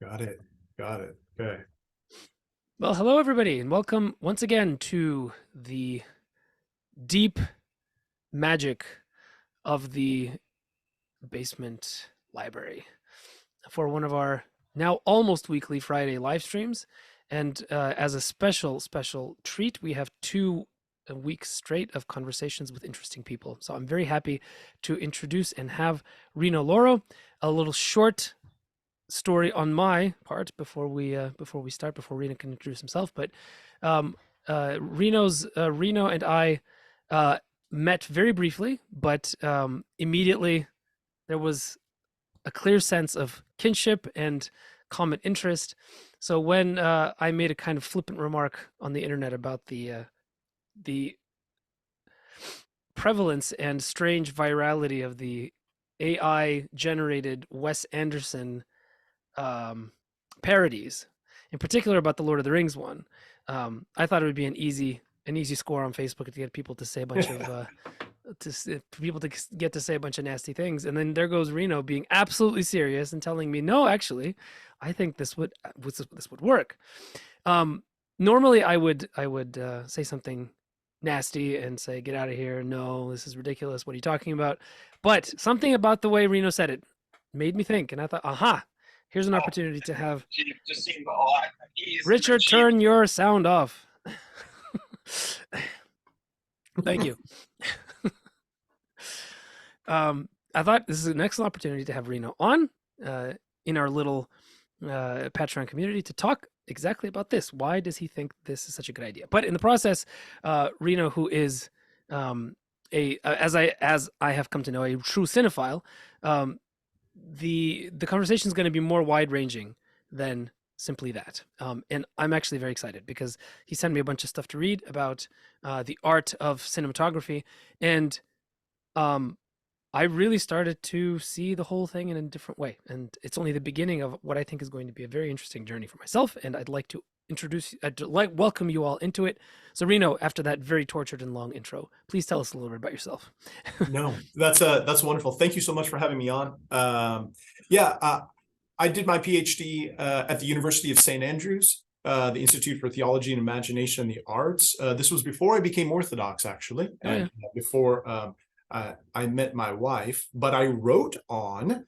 Got it. Got it. Okay. Well, hello everybody, and welcome once again to the deep magic of the basement library for one of our now almost weekly Friday live streams. And as a special treat, we have two weeks straight of conversations with interesting people. So I'm very happy to introduce and have Reno Lauro, a little short story on my part before we start, before Reno can introduce himself. But um, Reno and I met very briefly, but immediately there was a clear sense of kinship and common interest. So when I made a kind of flippant remark on the internet about the prevalence and strange virality of the AI generated Wes Anderson um, parodies, in particular about the Lord of the Rings one. I thought it would be an easy score on Facebook to get people to say a bunch of people to get to say a bunch of nasty things, and then there goes Reno being absolutely serious and telling me, no, actually, I think this would work. Normally, I would say something nasty and say, get out of here. No, this is ridiculous. What are you talking about? But something about the way Reno said it made me think, and I thought, aha, here's an Oh, opportunity to have she just seemed a lot easier. Richard turn your sound off. Thank you. I thought this is an excellent opportunity to have Reno on in our little Patreon community to talk exactly about this. Why does he think this is such a good idea? But in the process, Reno, who is as I have come to know, a true cinephile, um, the conversation is going to be more wide ranging than simply that. And I'm actually very excited because he sent me a bunch of stuff to read about the art of cinematography, and um, I really started to see the whole thing in a different way. And it's only the beginning of what I think is going to be a very interesting journey for myself. And I'd like welcome you all into it. So Reno, after that very tortured and long intro, please tell us a little bit about yourself. No, that's wonderful. Thank you so much for having me on. Yeah, I did my PhD at the University of St. Andrews, the Institute for Theology and Imagination and the Arts. This was before I became Orthodox, actually, Oh yeah. and before I met my wife. But I wrote on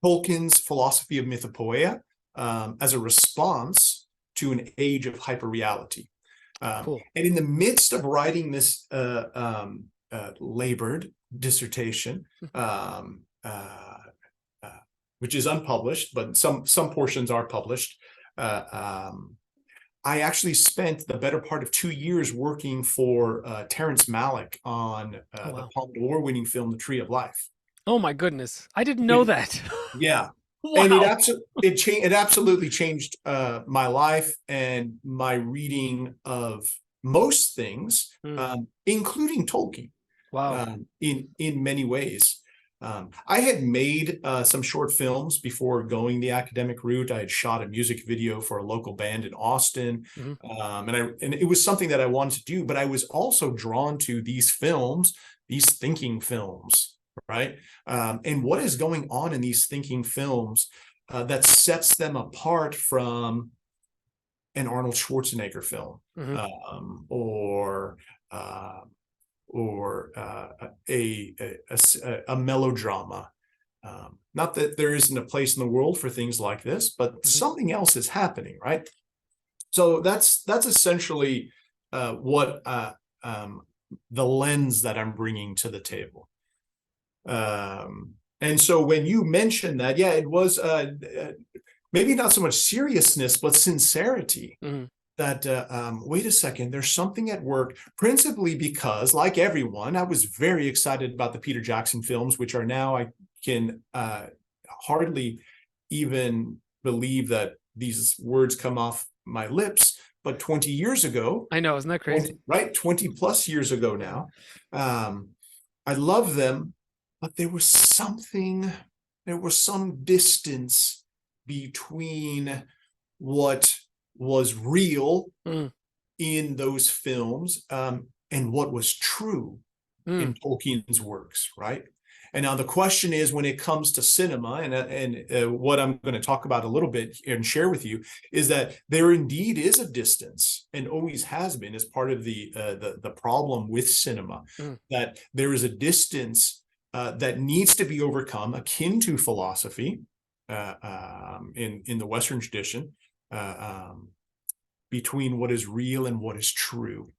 Tolkien's philosophy of mythopoeia as a response to an age of hyperreality. Cool. And in the midst of writing this labored dissertation, which is unpublished, but some portions are published, I actually spent the better part of 2 years working for Terrence Malick on Oh the wow. Palme d'Or winning film, The Tree of Life. Oh my goodness. I didn't know It, that. yeah, and Wow. it absolutely changed my life and my reading of most things, Mm, including Tolkien, wow. in many ways. I had made some short films before going the academic route. I had shot a music video for a local band in Austin, Mhm. and it was something that I wanted to do. But I was also drawn to these films, these thinking films, right? And what is going on in these thinking films that sets them apart from an Arnold Schwarzenegger film, Mhm. um, or uh, or a melodrama. Not that there isn't a place in the world for things like this, but Mhm. something else is happening, right? So that's essentially what the lens that I'm bringing to the table. And so when you mentioned that, yeah, it was maybe not so much seriousness, but sincerity. Mhm. That wait a second, there's something at work, principally because, like everyone, I was very excited about the Peter Jackson films, which are now, I can hardly even believe that these words come off my lips, but 20 years ago, I know, isn't that crazy? right, 20 plus years ago now, um, I love them, but there was some distance between what was real Mm, in those films, and what was true in mm, Tolkien's works, right? And now the question is, when it comes to cinema, and what I'm going to talk about a little bit and share with you is that there indeed is a distance, and always has been, as part of the problem with cinema, that there is a distance that needs to be overcome, akin to philosophy in the Western tradition, between what is real and what is true.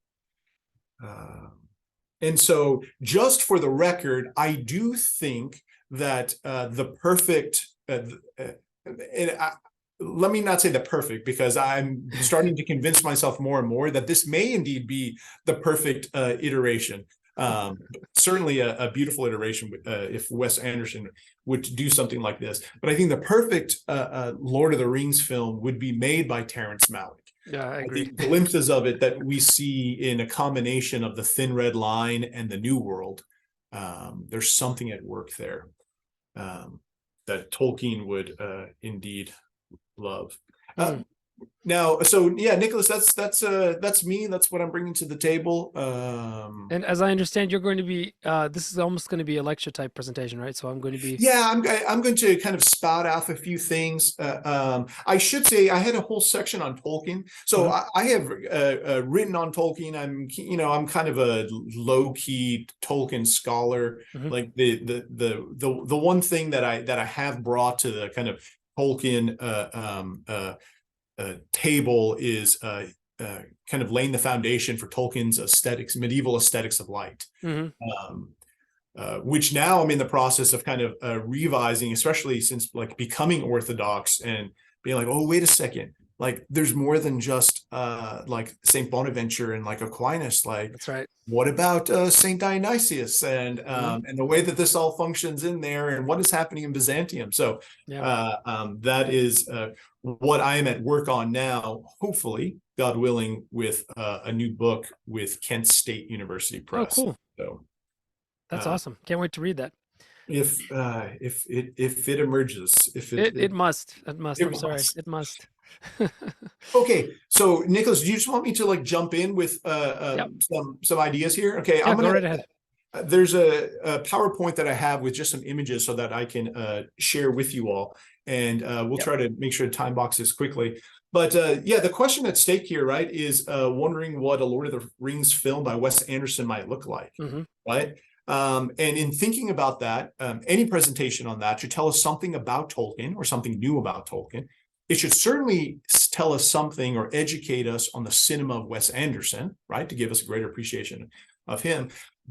And so, just for the record, I do think that the perfect, let me not say the perfect, because I'm starting to convince myself more and more that this may indeed be the perfect iteration. Certainly a beautiful iteration if Wes Anderson would do something like this. But I think the perfect Lord of the Rings film would be made by Terrence Malick. Yeah, I agree. The glimpses of it that we see in a combination of the Thin Red Line and the New World, there's something at work there that Tolkien would indeed love. Now, so yeah, Nicholas, that's me. That's what I'm bringing to the table. And as I understand, you're going to be this is almost going to be a lecture type presentation, right? So I'm going to be I'm going to kind of spout off a few things. I should say I had a whole section on Tolkien, so I have written on Tolkien. I'm kind of a low key Tolkien scholar. Like the one thing that I have brought to the kind of Tolkien table is kind of laying the foundation for Tolkien's aesthetics, medieval aesthetics of light, which now I'm in the process of kind of revising, especially since like becoming Orthodox and being like, oh, wait a second, like there's more than just like Saint Bonaventure and like Aquinas. Like, that's right. What about Saint Dionysius and the way that this all functions in there, and what is happening in Byzantium? So that is what I am at work on now, hopefully, God willing, with a new book with Kent State University Press. Oh, cool. So that's awesome. Can't wait to read that. If it emerges, it must. I'm sorry, it must. Okay, so Nicholas, do you just want me to like jump in with some ideas here? Okay, I'm gonna go right ahead. There's a PowerPoint that I have with just some images so that I can share with you all, and we'll try to make sure to time box this quickly. But the question at stake here, right, is wondering what a Lord of the Rings film by Wes Anderson might look like, right? And in thinking about that, any presentation on that should tell us something about Tolkien or something new about Tolkien. It should certainly tell us something or educate us on the cinema of Wes Anderson, right, to give us a greater appreciation of him.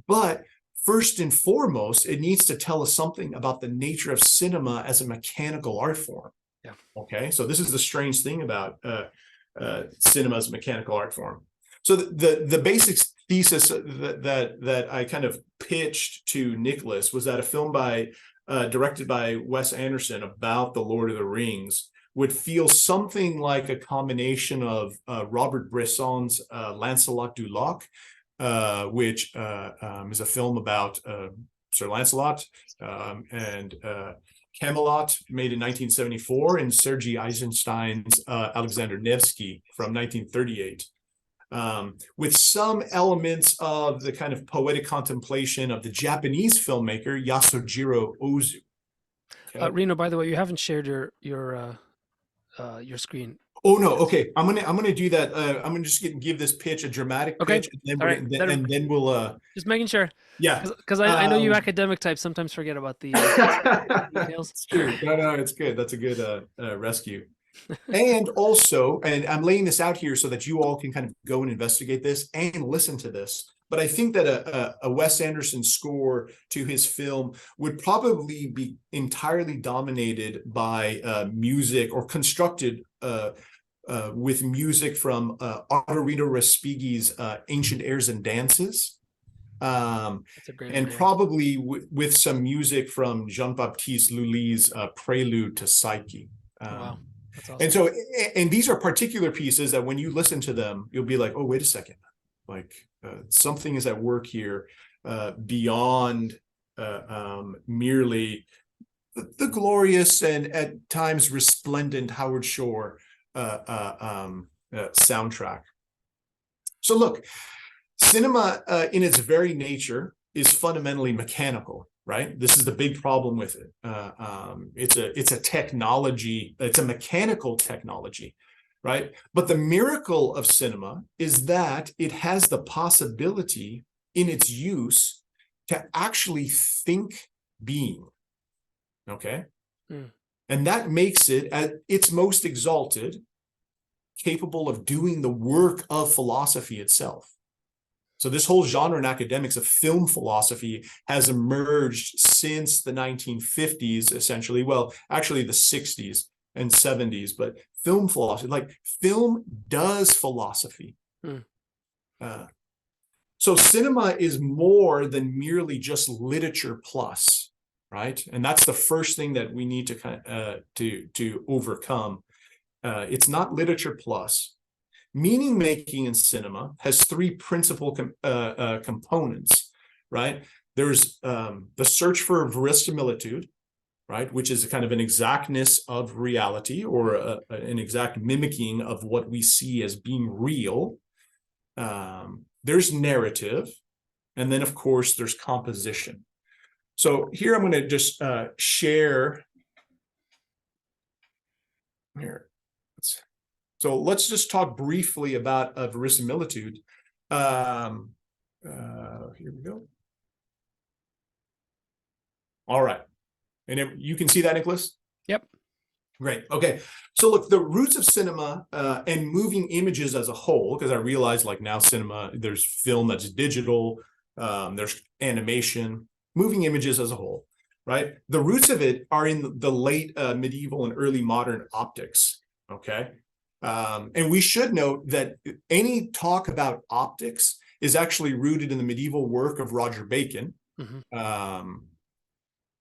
But first and foremost, it needs to tell us something about the nature of cinema as a mechanical art form. Okay, so this is the strange thing about cinema as a mechanical art form. So the basic thesis that I kind of pitched to Nicholas was that a film directed by Wes Anderson about the Lord of the Rings would feel something like a combination of Robert Bresson's Lancelot du Lac, which is a film about Sir Lancelot, and Camelot, made in 1974, and Sergei Eisenstein's Alexander Nevsky from 1938. With some elements of the kind of poetic contemplation of the Japanese filmmaker Yasujiro Ozu. Okay. Reno, by the way, you haven't shared your screen. Oh no, okay. I'm gonna do that. I'm gonna just give this pitch a dramatic pitch, and then we'll just making sure. Yeah, because I know you academic types sometimes forget about the details. It's true. No, it's good. That's a good rescue. And also, and I'm laying this out here so that you all can kind of go and investigate this and listen to this. But I think that a Wes Anderson score to his film would probably be entirely dominated by music, or constructed with music from Ottorino Respighi's Ancient Airs and Dances. And probably with some music from Jean-Baptiste Lully's Prelude to Psyche. Wow. That's awesome. And so, and these are particular pieces that when you listen to them, you'll be like, oh, wait a second. Like something is at work here beyond merely the glorious and at times resplendent Howard Shore soundtrack. So look, cinema in its very nature is fundamentally mechanical. right? This is the big problem with it. It's a technology, it's a mechanical technology, right? But the miracle of cinema is that it has the possibility in its use to actually think being, okay? And that makes it, at its most exalted, capable of doing the work of philosophy itself. So this whole genre in academics of film philosophy has emerged since the 1950s, essentially. Well, actually the 60s and 70s, but film philosophy, like film does philosophy. So cinema is more than merely just literature plus, right? And that's the first thing that we need to to overcome. It's not literature plus. Meaning making in cinema has three principal components, right? There's the search for verisimilitude, right, which is kind of an exactness of reality, or an exact mimicking of what we see as being real. There's narrative, and then of course there's composition. So here I'm going to just share here. So let's just talk briefly about verisimilitude. Here we go. All right. And you can see that, Nicholas? Yep. Great. Okay. So look, the roots of cinema and moving images as a whole, because I realize like now cinema, there's film that's digital, there's animation, moving images as a whole, right? The roots of it are in the late medieval and early modern optics, okay? And we should note that any talk about optics is actually rooted in the medieval work of Roger Bacon.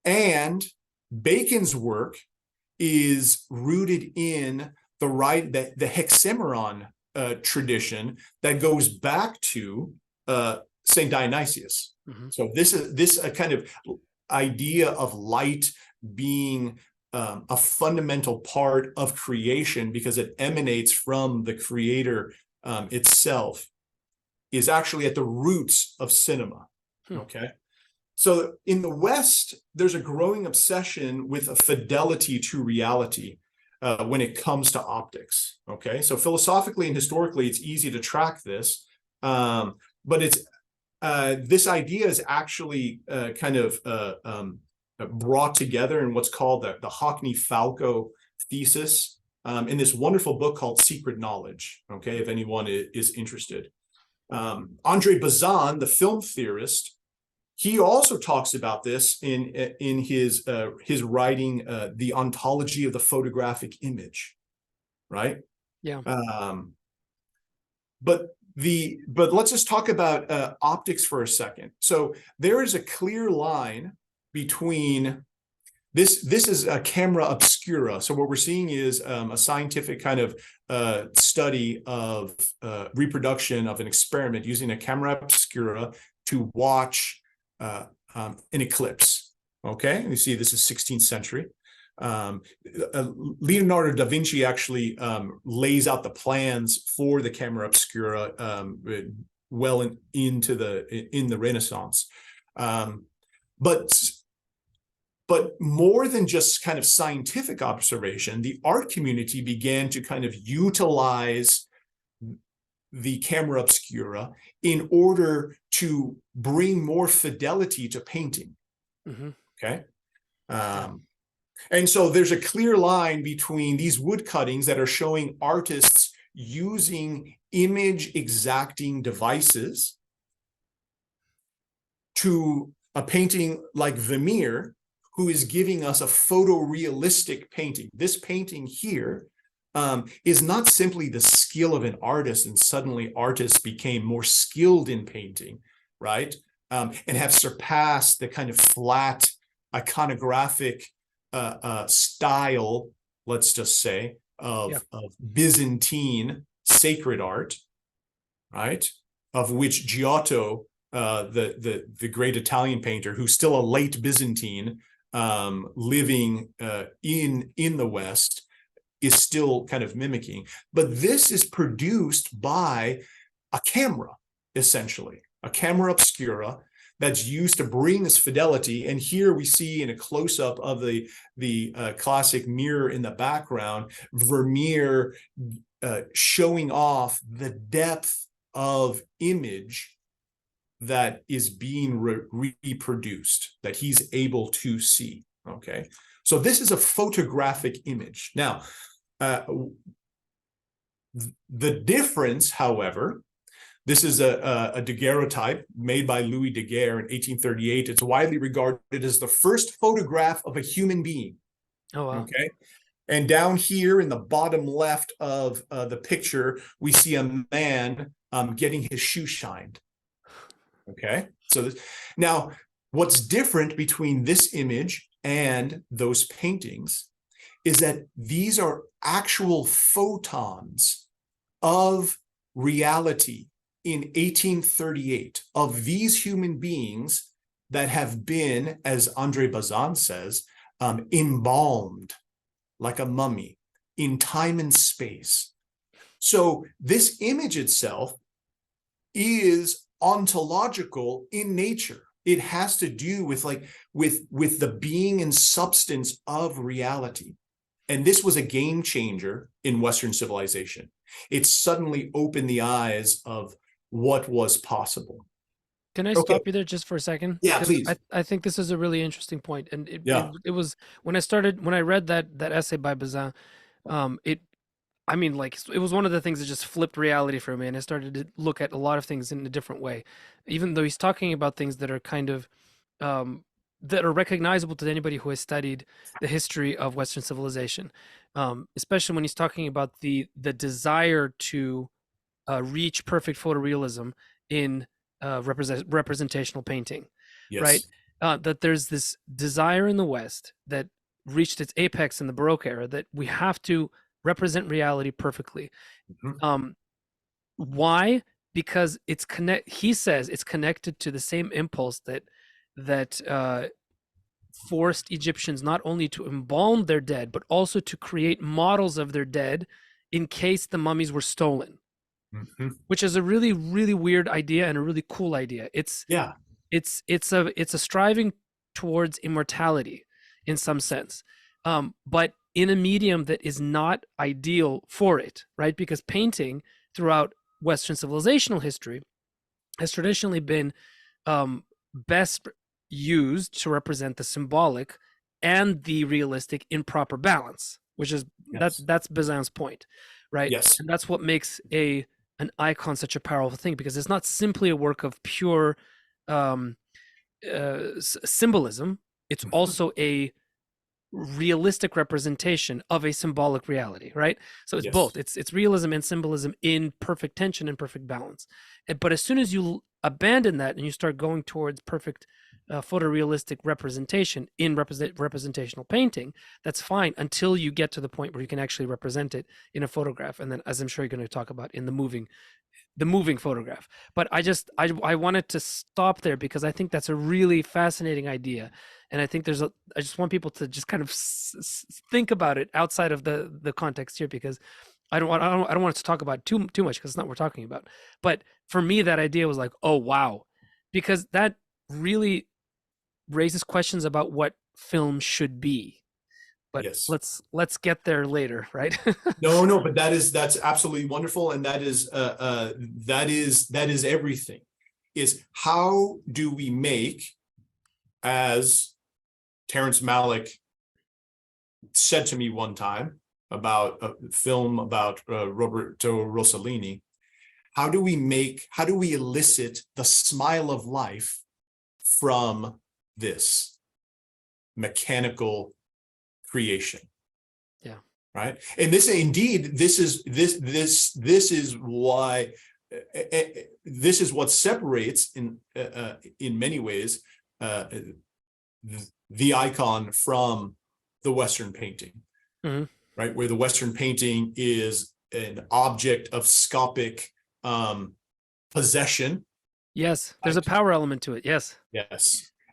And Bacon's work is rooted in the Hexameron tradition that goes back to St. Dionysius. So this a kind of idea of light being a fundamental part of creation because it emanates from the creator itself is actually at the roots of cinema. Okay. So in the West, there's a growing obsession with a fidelity to reality when it comes to optics. Okay. So philosophically and historically, it's easy to track this. But it's this idea is actually kind of brought together in what's called the Hockney-Falco thesis in this wonderful book called Secret Knowledge, okay, if anyone is interested. Andre Bazin, the film theorist, he also talks about this in his writing, The Ontology of the Photographic Image, right? Yeah. But let's just talk about optics for a second. So there is a clear line between this is a camera obscura. So what we're seeing is a scientific kind of study of reproduction of an experiment using a camera obscura to watch an eclipse. Okay, and you see this is 16th century. Leonardo da Vinci actually lays out the plans for the camera obscura well in the Renaissance. But more than just kind of scientific observation, the art community began to kind of utilize the camera obscura in order to bring more fidelity to painting. Okay. And so there's a clear line between these wood cuttings that are showing artists using image exacting devices to a painting like Vermeer, who is giving us a photorealistic painting. This painting here is not simply the skill of an artist, and suddenly artists became more skilled in painting, right? And have surpassed the kind of flat iconographic style, let's just say, of Byzantine sacred art, right? Of which Giotto, the great Italian painter, who's still a late Byzantine, living in the West, is still kind of mimicking. But this is produced by a camera, essentially, a camera obscura that's used to bring this fidelity. And here we see in a close-up of the classic mirror in the background, Vermeer showing off the depth of image that is being reproduced, that he's able to see. Okay, so this is a photographic image. Now, the difference, however, this is a daguerreotype made by Louis Daguerre in 1838. It's widely regarded as the first photograph of a human being. Oh, wow. Okay. And down here in the bottom left of the picture, we see a man getting his shoe shined. Okay. So now what's different between this image and those paintings is that these are actual photons of reality in 1838 of these human beings that have been, as Andre Bazin says, embalmed like a mummy in time and space. So this image itself is ontological in nature. It has to do with with the being and substance of reality. And this was a game changer in Western civilization. It suddenly opened the eyes of what was possible. Can I stop you there just for a second? Yeah, Because please. I think this is a really interesting point. And Yeah. it was when I read that essay by Bazin, I mean, like, it was one of the things that just flipped reality for me, and I started to look at a lot of things in a different way. Even though he's talking about things that are kind of that are recognizable to anybody who has studied the history of Western civilization, especially when he's talking about the desire to reach perfect photorealism in representational painting, Yes. right? That there's this desire in the West that reached its apex in the Baroque era that we have to represent reality perfectly. Mm-hmm. Why? Because he says it's connected to the same impulse that forced Egyptians not only to embalm their dead, but also to create models of their dead in case the mummies were stolen. Mm-hmm. Which is a really, really weird idea and a really cool idea. It's a striving towards immortality in some sense, but in a medium that is not ideal for it, right? Because painting throughout Western civilizational history has traditionally been best used to represent the symbolic and the realistic in proper balance, which is that's Bazin's point, right? Yes. And that's what makes an icon such a powerful thing, because it's not simply a work of pure symbolism. It's also a realistic representation of a symbolic reality, right? So it's both. It's realism and symbolism in perfect tension and perfect balance. But as soon as you abandon that and you start going towards perfect photorealistic representation in representational painting, that's fine until you get to the point where you can actually represent it in a photograph, and then, as I'm sure you're going to talk about, in the moving photograph. But I wanted to stop there because I think that's a really fascinating idea, and I think I just want people to just kind of think about it outside of the context here, because I don't want us to talk about too much, because it's not what we're talking about. But for me, that idea was like, oh wow, because that really raises questions about what film should be. But let's get there later, right? No, but that's absolutely wonderful, and that is everything. Is how do we make, as Terrence Malick said to me one time about a film about Roberto Rossellini, how do we elicit the smile of life from this mechanical creation? Yeah. Right. And this is why this is what separates in many ways the icon from the Western painting. Mm-hmm. Right, where the Western painting is an object of scopic possession. Yes, there's a power element to it. Yes.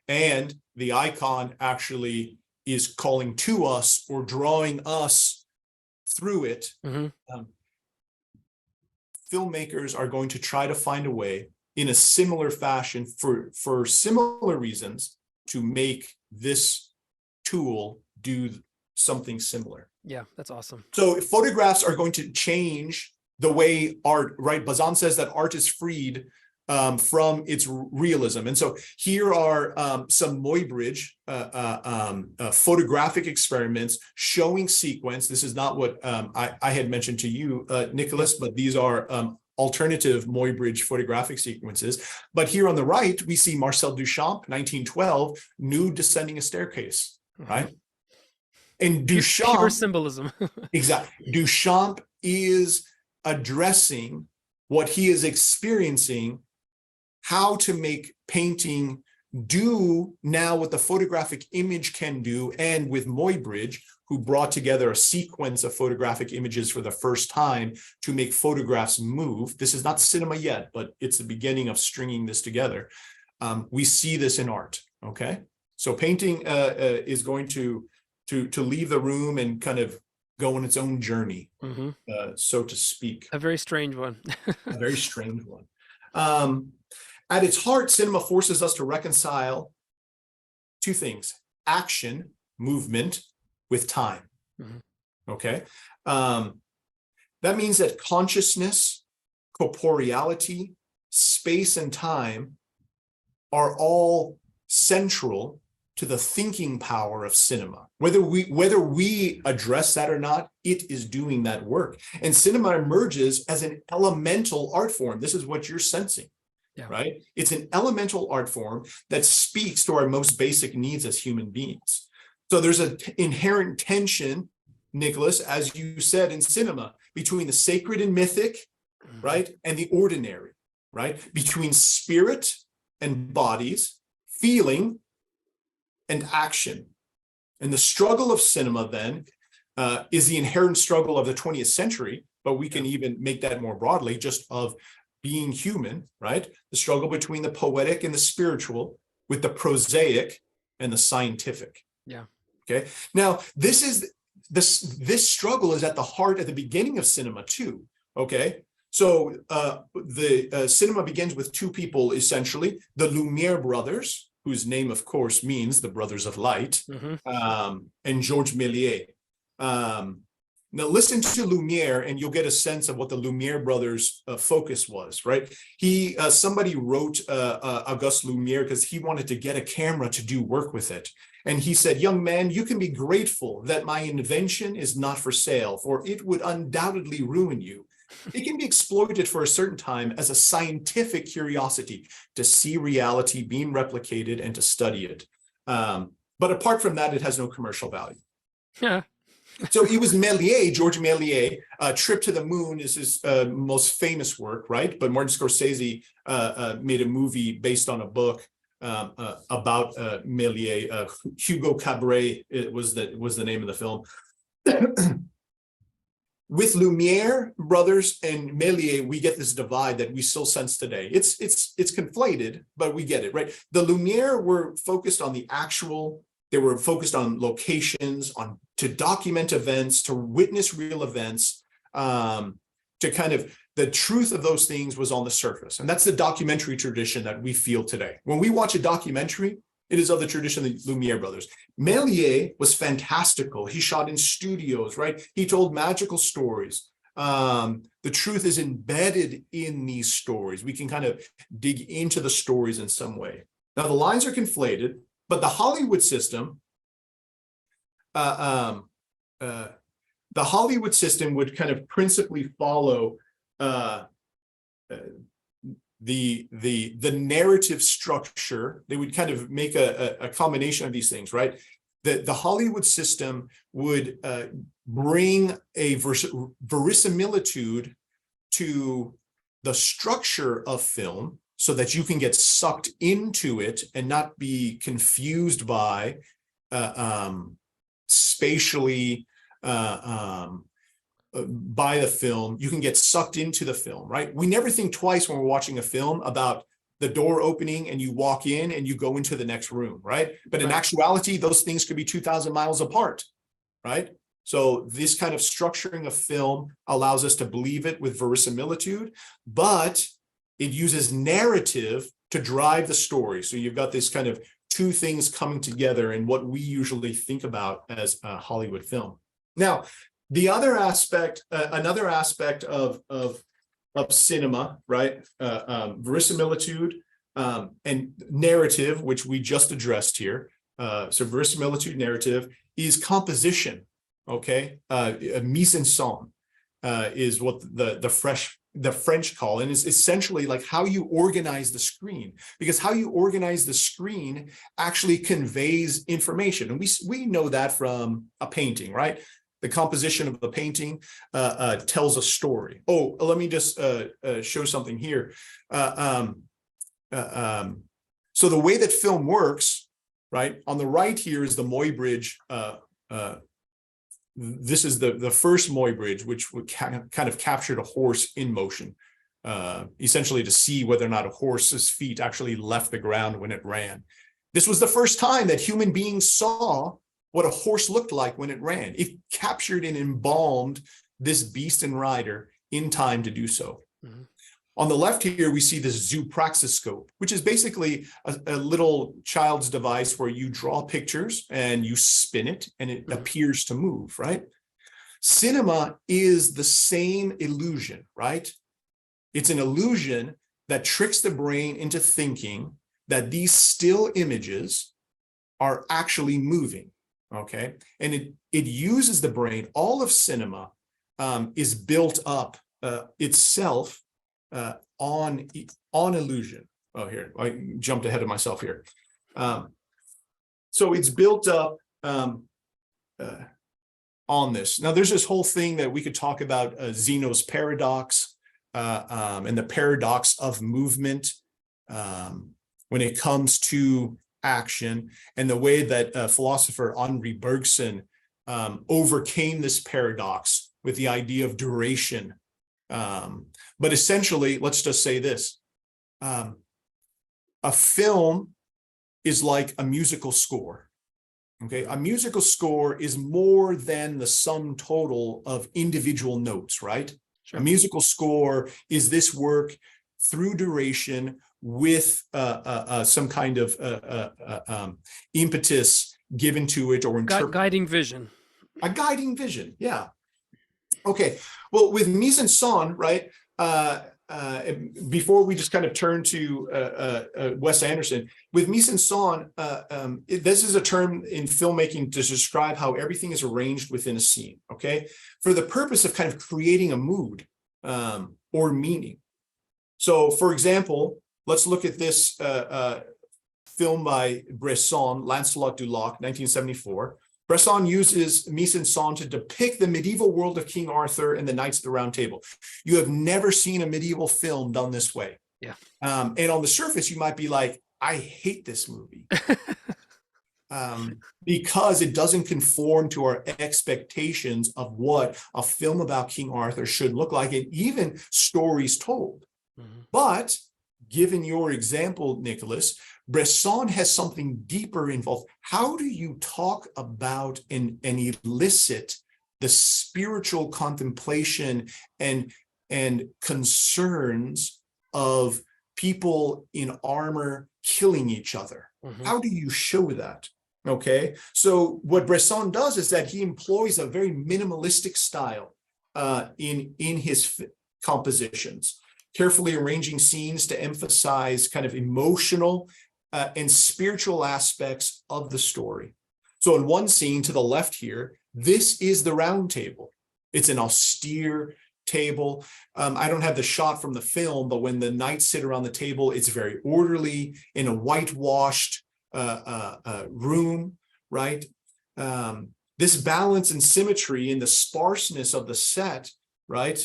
And the icon actually is calling to us or drawing us through it. Mm-hmm. Filmmakers are going to try to find a way in a similar fashion for similar reasons to make this tool do something similar. Yeah, that's awesome. So photographs are going to change the way art, right? Bazan says that art is freed from its realism. And so here are some Muybridge photographic experiments showing sequence. This is not what I had mentioned to you, Nicholas, but these are alternative Muybridge photographic sequences. But here on the right, we see Marcel Duchamp, 1912, nude descending a staircase, right? And Duchamp, pure symbolism. exactly. Duchamp is addressing what he is experiencing, how to make painting do now what the photographic image can do, and with Muybridge, who brought together a sequence of photographic images for the first time to make photographs move. This is not cinema yet, but it's the beginning of stringing this together. We see this in art, okay? So painting is going to leave the room and kind of go on its own journey, so to speak. A very strange one. A very strange one. At its heart, cinema forces us to reconcile two things: action, movement, with time. Okay? That means that consciousness, corporeality, space, and time are all central to the thinking power of cinema. Whether we address that or not, it is doing that work. And cinema emerges as an elemental art form. This is what you're sensing, right? It's an elemental art form that speaks to our most basic needs as human beings. So there's an inherent tension, Nicholas, as you said, in cinema, between the sacred and mythic, right? And the ordinary, right? Between spirit and bodies, feeling and action. And the struggle of cinema then is the inherent struggle of the 20th century, but we can even make that more broadly, just of being human, right? The struggle between the poetic and the spiritual, with the prosaic and the scientific. Yeah. Okay. Now, this struggle is at the heart, at the beginning of cinema too. Okay. So the cinema begins with two people, essentially, the Lumiere brothers, whose name, of course, means the brothers of light, and Georges Méliès. Now, listen to Lumiere, and you'll get a sense of what the Lumiere brothers' focus was, right? Somebody wrote Auguste Lumiere because he wanted to get a camera to do work with it. And he said, "Young man, you can be grateful that my invention is not for sale, for it would undoubtedly ruin you. It can be exploited for a certain time as a scientific curiosity to see reality being replicated and to study it. But apart from that, it has no commercial value." Yeah. So it was Méliès, Georges Méliès. Trip to the Moon is his most famous work, right? But Martin Scorsese made a movie based on a book about Méliès. Hugo Cabret was the name of the film. With Lumiere brothers and Méliès, we get this divide that we still sense today. It's conflated, but we get it, right? The Lumiere were focused on the actual. They were focused on locations, to document events, to witness real events, to kind of, the truth of those things was on the surface. And that's the documentary tradition that we feel today. When we watch a documentary, it is of the tradition of the Lumiere brothers. Méliès was fantastical. He shot in studios, right? He told magical stories. The truth is embedded in these stories. We can kind of dig into the stories in some way. Now, the lines are conflated, but the Hollywood system, would kind of principally follow the narrative structure. They would kind of make a combination of these things, right? The Hollywood system would bring a verisimilitude to the structure of film so that you can get sucked into it and not be confused by spatially by the film. You can get sucked into the film, right? We never think twice when we're watching a film about the door opening and you walk in and you go into the next room, right? But in actuality, those things could be 2,000 miles apart, right? So this kind of structuring of film allows us to believe it with verisimilitude, but it uses narrative to drive the story. So you've got this kind of two things coming together in what we usually think about as a Hollywood film. Now, the other aspect, another aspect of cinema, right? Verisimilitude and narrative, which we just addressed here. So verisimilitude, narrative is composition. Okay, mise en scène is what the French call, and is essentially like how you organize the screen, because how you organize the screen actually conveys information, and we know that from a painting, right? The composition of the painting tells a story. Oh, let me just show something here. So the way that film works, right? On the right here is the Muybridge. This is the first Muybridge, which kind of captured a horse in motion, essentially to see whether or not a horse's feet actually left the ground when it ran. This was the first time that human beings saw what a horse looked like when it ran. It captured and embalmed this beast and rider in time to do so. Mm-hmm. On the left here, we see this zoopraxiscope, which is basically a little child's device where you draw pictures and you spin it and it appears to move, right? Cinema is the same illusion, right? It's an illusion that tricks the brain into thinking that these still images are actually moving, okay? And it uses the brain. All of cinema is built up itself on illusion. Oh, here, I jumped ahead of myself here. So it's built up on this. Now, there's this whole thing that we could talk about, Zeno's paradox and the paradox of movement when it comes to action, and the way that philosopher Henri Bergson overcame this paradox with the idea of duration. But essentially, let's just say this. A film is like a musical score. Okay, a musical score is more than the sum total of individual notes, right? Sure. A musical score is this work through duration with some kind of impetus given to it, or guiding vision. A guiding vision, yeah. Okay, well, with mise en scène, right? Before we just kind of turn to Wes Anderson, with mise en scène, this is a term in filmmaking to describe how everything is arranged within a scene, okay? For the purpose of kind of creating a mood or meaning. So, for example, let's look at this film by Bresson, Lancelot du Lac, 1974. Bresson uses mise en scène to depict the medieval world of King Arthur and the Knights of the Round Table. You have never seen a medieval film done this way. Yeah. And on the surface, you might be like, I hate this movie. Because it doesn't conform to our expectations of what a film about King Arthur should look like, and even stories told. Mm-hmm. But given your example, Nicholas, Bresson has something deeper involved. How do you talk about and elicit the spiritual contemplation and concerns of people in armor killing each other? Mm-hmm. How do you show that? Okay, so what Bresson does is that he employs a very minimalistic style in his compositions, carefully arranging scenes to emphasize kind of emotional and spiritual aspects of the story. So in one scene to the left here, this is the round table. It's an austere table. I don't have the shot from the film, but when the knights sit around the table, it's very orderly in a whitewashed room, right? This balance and symmetry in the sparseness of the set, right,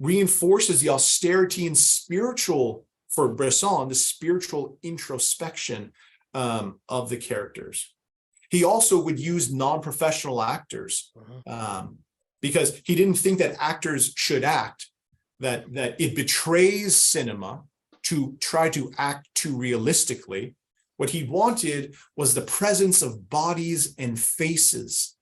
reinforces the austerity and spiritual, for Bresson, the spiritual introspection of the characters. He also would use non-professional actors because he didn't think that actors should act, that it betrays cinema to try to act too realistically. What he wanted was the presence of bodies and faces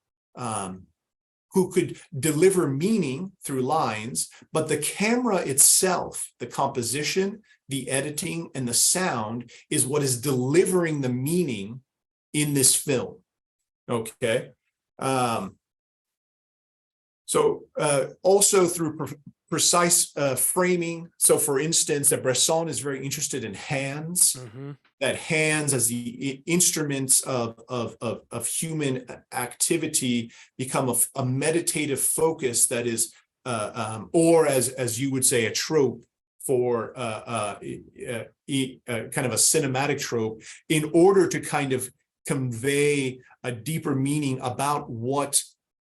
who could deliver meaning through lines, but the camera itself, the composition, the editing, and the sound is what is delivering the meaning in this film. Okay. Also through precise framing. So for instance, that Bresson is very interested in hands, that hands as the instruments of human activity become a meditative focus that is, or as you would say, a trope for kind of a cinematic trope, in order to kind of convey a deeper meaning about what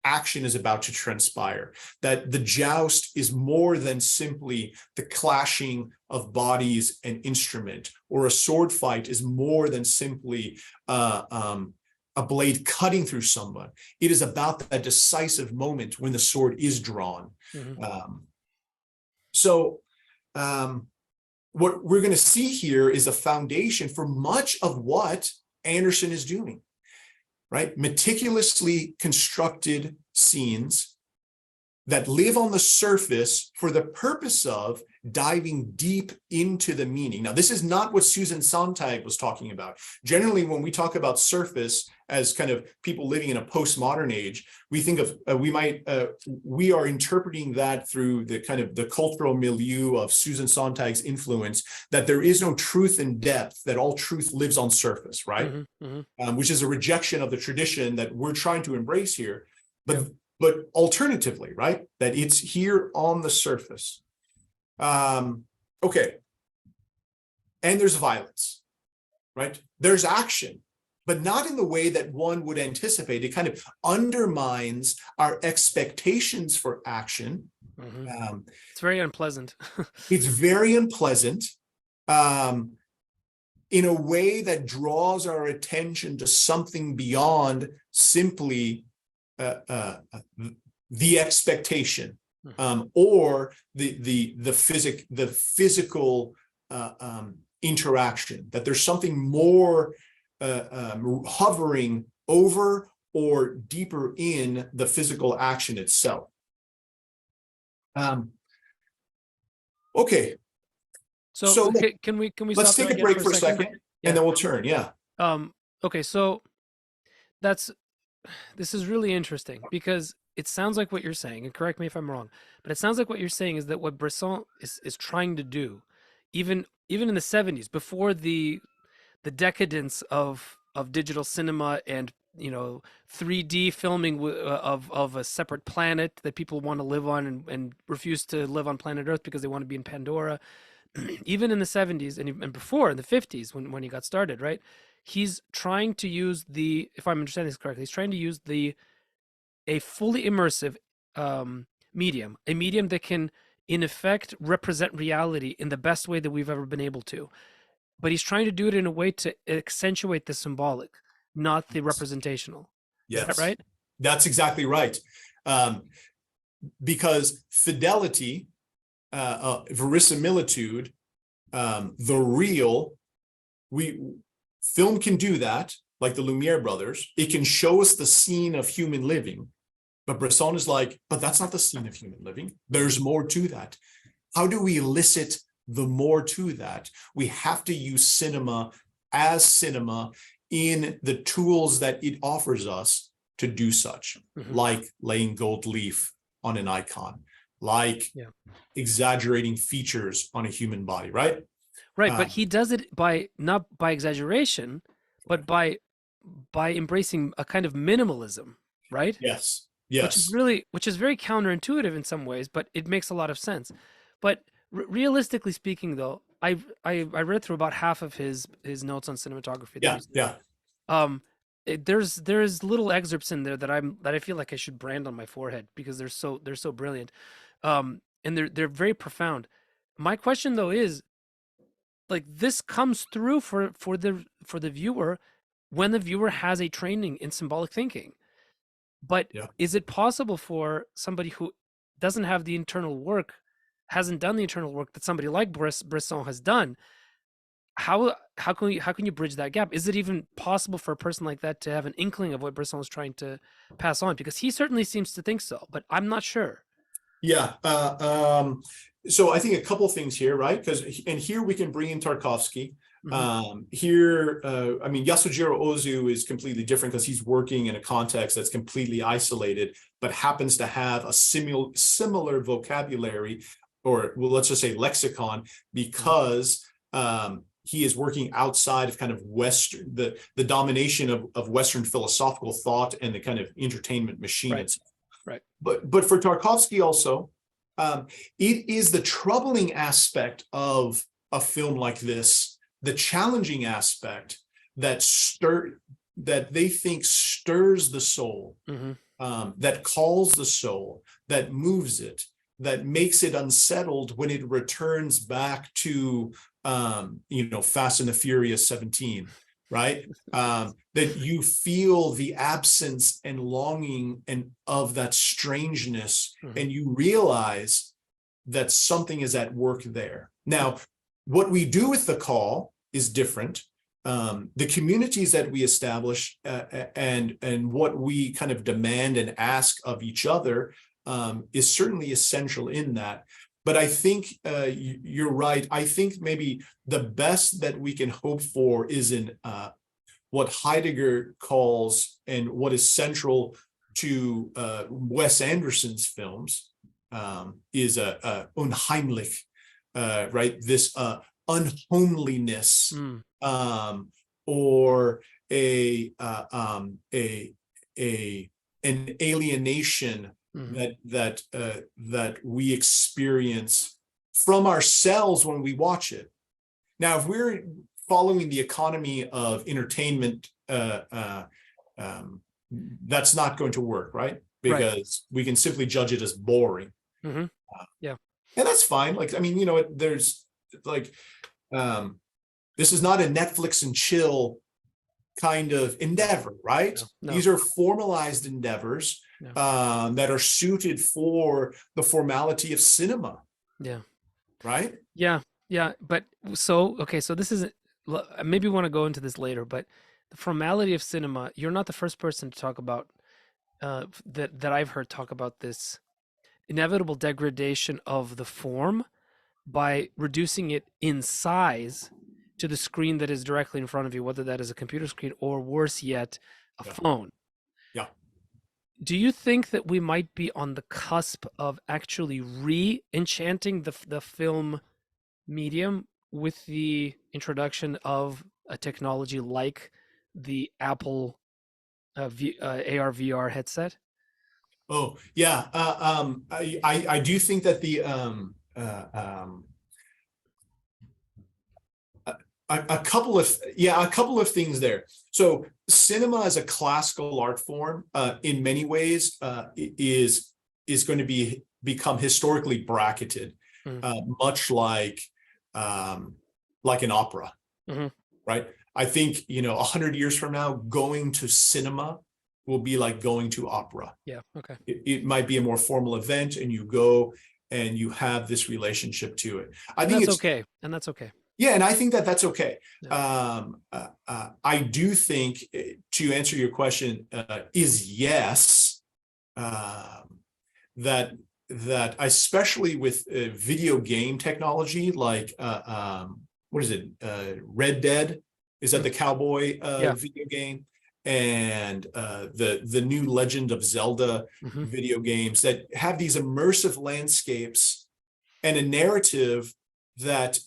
action is about to transpire, that the joust is more than simply the clashing of bodies and instrument, or a sword fight is more than simply a blade cutting through someone. It is about that decisive moment when the sword is drawn. What we're going to see here is a foundation for much of what Anderson is doing. Right? Meticulously constructed scenes that live on the surface for the purpose of diving deep into the meaning. Now, this is not what Susan Sontag was talking about. Generally, when we talk about surface as kind of people living in a postmodern age, we think of, we are interpreting that through the kind of the cultural milieu of Susan Sontag's influence, that there is no truth in depth, that all truth lives on surface, right? Which is a rejection of the tradition that we're trying to embrace here. But alternatively, right, that it's here on the surface. Okay. And there's violence, right? There's action, but not in the way that one would anticipate. It kind of undermines our expectations for action. It's very unpleasant. It's very unpleasant in a way that draws our attention to something beyond simply the expectation, or the physical interaction, that there's something more hovering over or deeper in the physical action itself. Okay. So can we let's stop take a break for a second, and then we'll turn. Okay, so this is really interesting, because it sounds like what you're saying, and correct me if I'm wrong, but it sounds like what you're saying is that what Bresson is trying to do, even in the 70s, before the decadence of digital cinema and 3D filming of a separate planet that people want to live on and refuse to live on planet Earth because they want to be in Pandora. Even in the 70s and before, in the 50s, when he got started, right? He's trying to use if I'm understanding this correctly, he's trying to use a fully immersive medium, a medium that can, in effect, represent reality in the best way that we've ever been able to. But he's trying to do it in a way to accentuate the symbolic, not the representational. Yes. Is that right? That's exactly right. Because fidelity, verisimilitude, the real, film can do that, like the Lumiere brothers. It can show us the scene of human living, but Bresson is like, but that's not the scene of human living. There's more to that. How do we elicit the more to that? We have to use cinema as cinema in the tools that it offers us to do such, like laying gold leaf on an icon, like exaggerating features on a human body, right? Right, but he does it not by exaggeration, but by embracing a kind of minimalism, right? Yes. Which is very counterintuitive in some ways, but it makes a lot of sense. But realistically speaking, though, I read through about half of his notes on cinematography. There's little excerpts in there that I feel like I should brand on my forehead because they're so brilliant, and they're very profound. My question though is, like, this comes through for the viewer when the viewer has a training in symbolic thinking. But is it possible for somebody who doesn't have the internal work, hasn't done the internal work that somebody like Bresson has done, how can you bridge that gap? Is it even possible for a person like that to have an inkling of what Bresson is trying to pass on? Because he certainly seems to think so, but I'm not sure. Yeah. So I think a couple things here, right? And here we can bring in Tarkovsky. Here, I mean, Yasujiro Ozu is completely different because he's working in a context that's completely isolated, but happens to have a similar vocabulary, or well, let's just say lexicon, because he is working outside of kind of Western, the domination of Western philosophical thought and the kind of entertainment machine. Right. Right. But for Tarkovsky also, it is the troubling aspect of a film like this, the challenging aspect that they think stirs the soul, that calls the soul, that moves it, that makes it unsettled when it returns back to Fast and the Furious 17. Right? That you feel the absence and longing of that strangeness, and you realize that something is at work there. Now, what we do with the call is different. The communities that we establish and what we kind of demand and ask of each other is certainly essential in that. But I think you're right. I think maybe the best that we can hope for is in what Heidegger calls, and what is central to Wes Anderson's films, is a unheimlich, right? This unhomeliness, or an alienation that we experience from ourselves when we watch it. Now, if we're following the economy of entertainment, that's not going to work, right? Because we can simply judge it as boring. Yeah, and that's fine. Like, I mean, there's like, this is not a Netflix and chill kind of endeavor, right? No. These are formalized endeavors that are suited for the formality of cinema. Yeah. Right? Yeah. But so this isn't, maybe we want to go into this later, but the formality of cinema, you're not the first person to talk about that I've heard talk about this inevitable degradation of the form by reducing it in size to the screen that is directly in front of you, whether that is a computer screen or, worse yet, a phone. Yeah. Do you think that we might be on the cusp of actually re-enchanting the film medium with the introduction of a technology like the Apple AR VR headset? Oh yeah, I do think that a couple of things there. So cinema as a classical art form, in many ways, is going to become historically bracketed, much like an opera, right? I think 100 years from now, going to cinema will be like going to opera. Yeah. Okay. It might be a more formal event, and you go and you have this relationship to it. I think that's okay. And that's okay. Yeah, and I think that that's okay. Yeah. I do think, to answer your question, is yes, that especially with video game technology, like what is it? Red Dead, is that the cowboy video game? And the new Legend of Zelda video games that have these immersive landscapes and a narrative that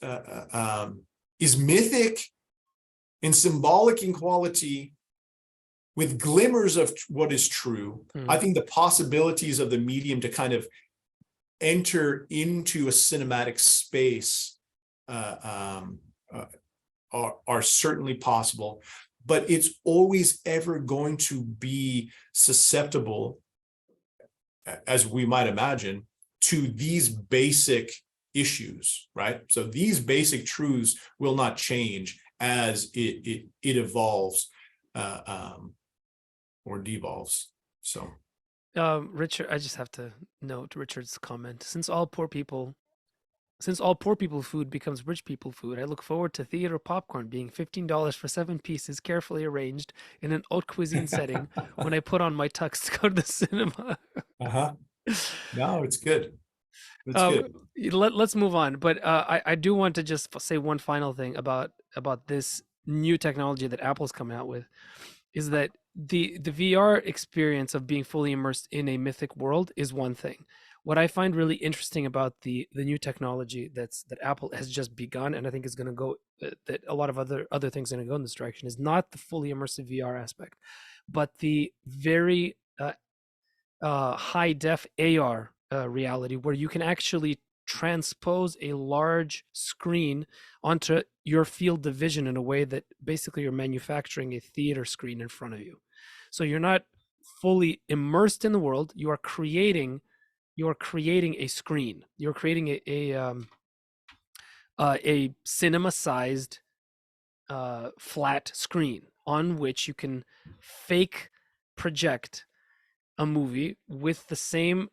is mythic and symbolic in quality, with glimmers of what is true. I think the possibilities of the medium to kind of enter into a cinematic space are certainly possible, but it's always ever going to be susceptible, as we might imagine, to these basic issues, right? So these basic truths will not change as it evolves or devolves. So Richard, I just have to note Richard's comment. Since all poor people Since all poor people food becomes rich people food, I look forward to theater popcorn being $15 for 7 pieces, carefully arranged in an haute cuisine setting when I put on my tux to go to the cinema. Uh-huh. No, it's good. It's Um, good. let's move on. But I do want to just say one final thing about this new technology that Apple's coming out with, is that the VR experience of being fully immersed in a mythic world is one thing. What I find really interesting about the new technology that Apple has just begun, and I think is going to go, that a lot of other things are going to go in this direction, is not the fully immersive VR aspect, but the very high def AR reality, where you can actually transpose a large screen onto your field of vision in a way that basically you're manufacturing a theater screen in front of you. So you're not fully immersed in the world. You are creating a screen. You're creating a cinema-sized flat screen on which you can fake project a movie with the same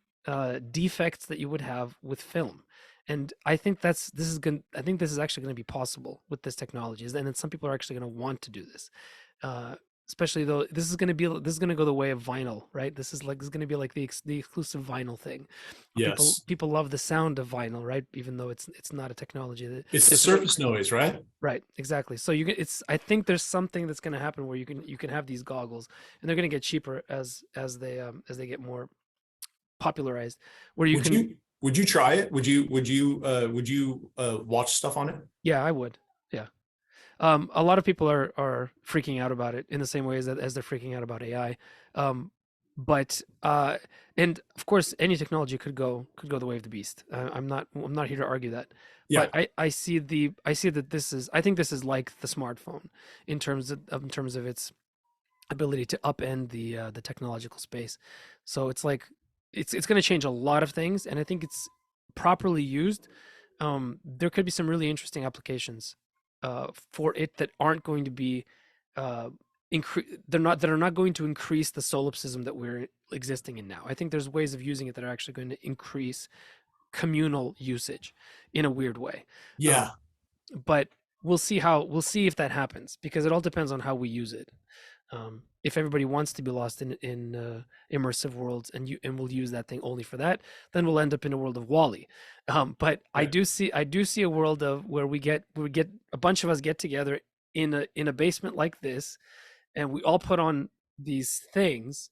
defects that you would have with film. And I think this is actually going to be possible with this technology, and then some people are actually going to want to do this, especially though this is going to go the way of vinyl, right? This is going to be like the exclusive vinyl thing. Yes. People love the sound of vinyl, right? Even though it's not a technology that It's the surface noise, right? Right, exactly. So I think there's something that's going to happen where you can have these goggles, and they're going to get cheaper as they get more popularized, where you can. Would you try it? Would you watch stuff on it? Yeah, I would. Yeah. A lot of people are freaking out about it in the same way as they're freaking out about AI. But and of course any technology could go the way of the beast. I'm not here to argue that. Yeah. But I see that I think this is like the smartphone in terms of its ability to upend the technological space. So it's like it's going to change a lot of things, and I think it's properly used. There could be some really interesting applications for it that aren't going to be that are not going to increase the solipsism that we're existing in now. I think there's ways of using it that are actually going to increase communal usage in a weird way. Yeah. But we'll see if that happens, because it all depends on how we use it. If everybody wants to be lost in immersive worlds and will use that thing only for that, then we'll end up in a world of Wall-E. But right. I do see a world of where we get a bunch of us get together in a basement like this, and we all put on these things,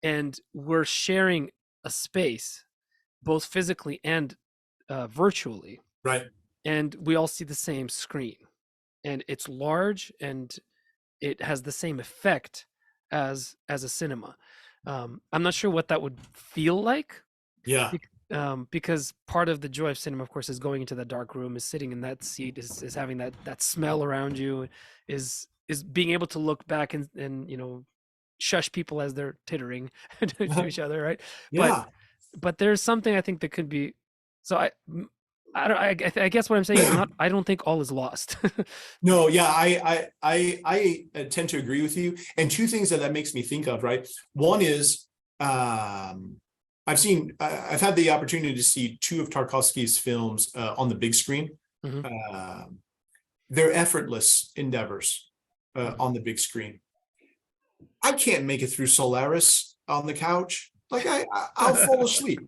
and we're sharing a space, both physically and virtually. Right. And we all see the same screen, and it's large, and it has the same effect as a cinema. I'm not sure what that would feel like. Yeah. Because part of the joy of cinema, of course, is going into that dark room, is sitting in that seat, is having that smell around you, is being able to look back and shush people as they're tittering to each other, right? Yeah. But there's something I think that could be. So I guess what I'm saying is I don't think all is lost. No, yeah, I tend to agree with you. And two things that makes me think of, right? One is I've had the opportunity to see two of Tarkovsky's films on the big screen. Mm-hmm. They're effortless endeavors on the big screen. I can't make it through Solaris on the couch. Like I'll fall asleep.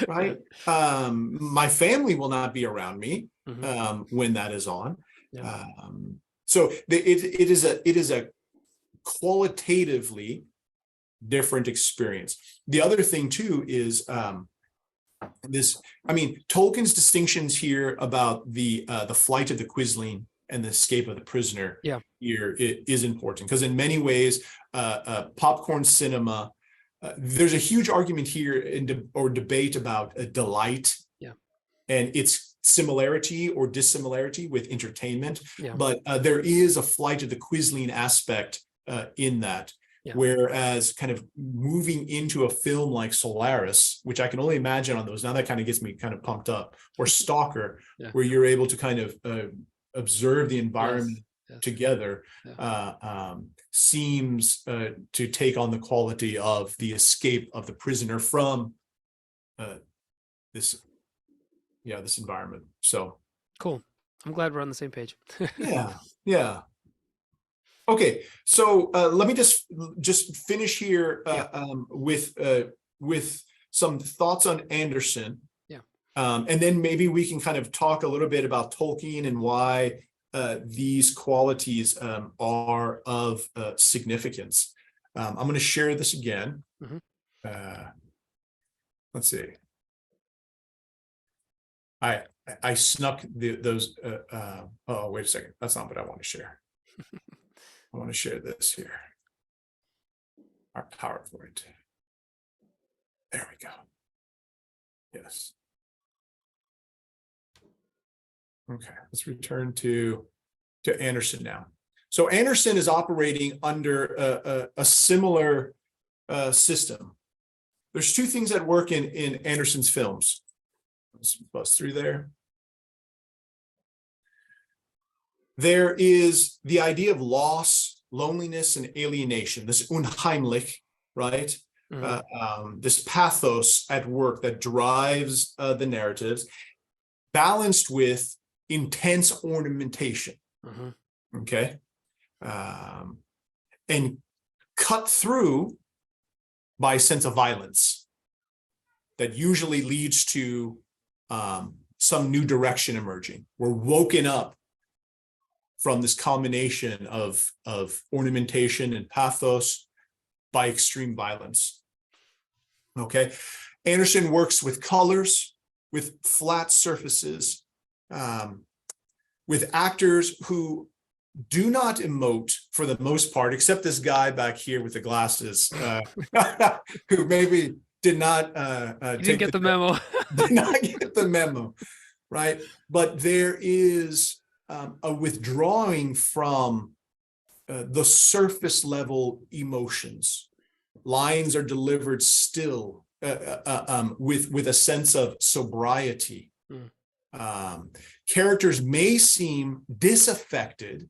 Right. My family will not be around me when that is on. Yeah. So it is a qualitatively different experience. The other thing too is Tolkien's distinctions here about the flight of the Quisling and the escape of the prisoner here is important, because in many ways popcorn cinema, there's a huge argument here or debate about delight and its similarity or dissimilarity with entertainment. But there is a flight of the Quisling aspect in that. Whereas kind of moving into a film like Solaris, which I can only imagine on those, now that kind of gets me kind of pumped up, or Stalker, where you're able to kind of observe the environment together, seems to take on the quality of the escape of the prisoner from this this environment. So Cool. I'm glad we're on the same page. yeah. Okay, so let me just finish here with some thoughts on Anderson. Yeah. And then maybe we can kind of talk a little bit about Tolkien and why these qualities are of significance. I'm going to share this again. Let's see. I snuck those. Oh, wait a second. That's not what I want to share. I want to share this here. Our PowerPoint. There we go. Yes. Okay, let's return to Anderson now. So Anderson is operating under a similar system. There's two things that work in Anderson's films. Let's buzz through there. There is the idea of loss, loneliness, and alienation, this unheimlich, right? This pathos at work that drives the narratives, balanced with intense ornamentation, okay? And cut through by a sense of violence that usually leads to some new direction emerging. We're woken up from this combination of ornamentation and pathos by extreme violence. Okay, Anderson works with colors, with flat surfaces, with actors who do not emote for the most part, except this guy back here with the glasses, who maybe did not didn't get the memo. Did not get the memo, right? But there is a withdrawing from the surface level emotions. Lines are delivered still with a sense of sobriety. Characters may seem disaffected,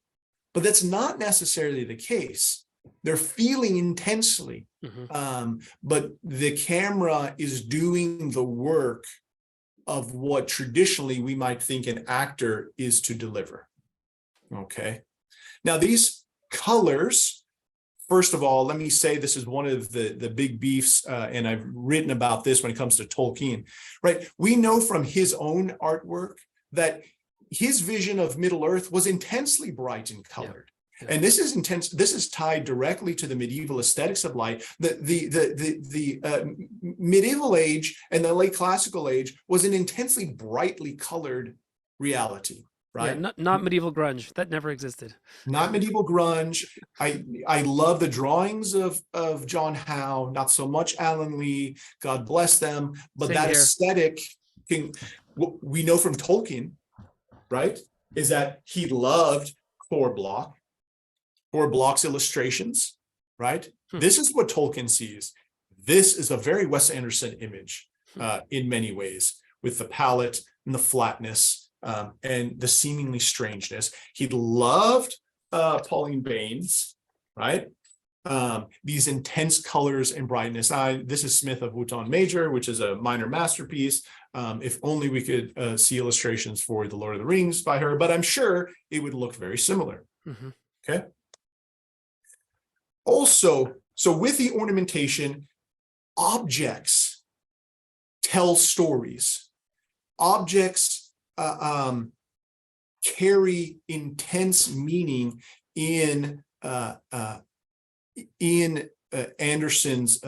but that's not necessarily the case. They're feeling intensely, but the camera is doing the work of what traditionally we might think an actor is to deliver. Okay. Now these colors, first of all, let me say this is one of the big beefs, and I've written about this when it comes to Tolkien, right? We know from his own artwork that his vision of Middle Earth was intensely bright and colored. And this is intense. This is tied directly to the medieval aesthetics of light. The medieval age and the late classical age was an intensely brightly colored reality, right? Yeah, not medieval grunge. That never existed. Not medieval grunge. I love the drawings of John Howe, not so much Alan Lee, God bless them, but Same that here. aesthetic what we know from Tolkien, right, is that he loved core blocks illustrations, right? This is what Tolkien sees. This is a very Wes Anderson image in many ways, with the palette and the flatness and the seemingly strangeness. He loved Pauline Baynes, right? These intense colors and brightness. This is Smith of Wotan Major, which is a minor masterpiece. If only we could see illustrations for The Lord of the Rings by her, but I'm sure it would look very similar. Okay. Also, so with the ornamentation, objects tell stories. Objects carry intense meaning in Anderson's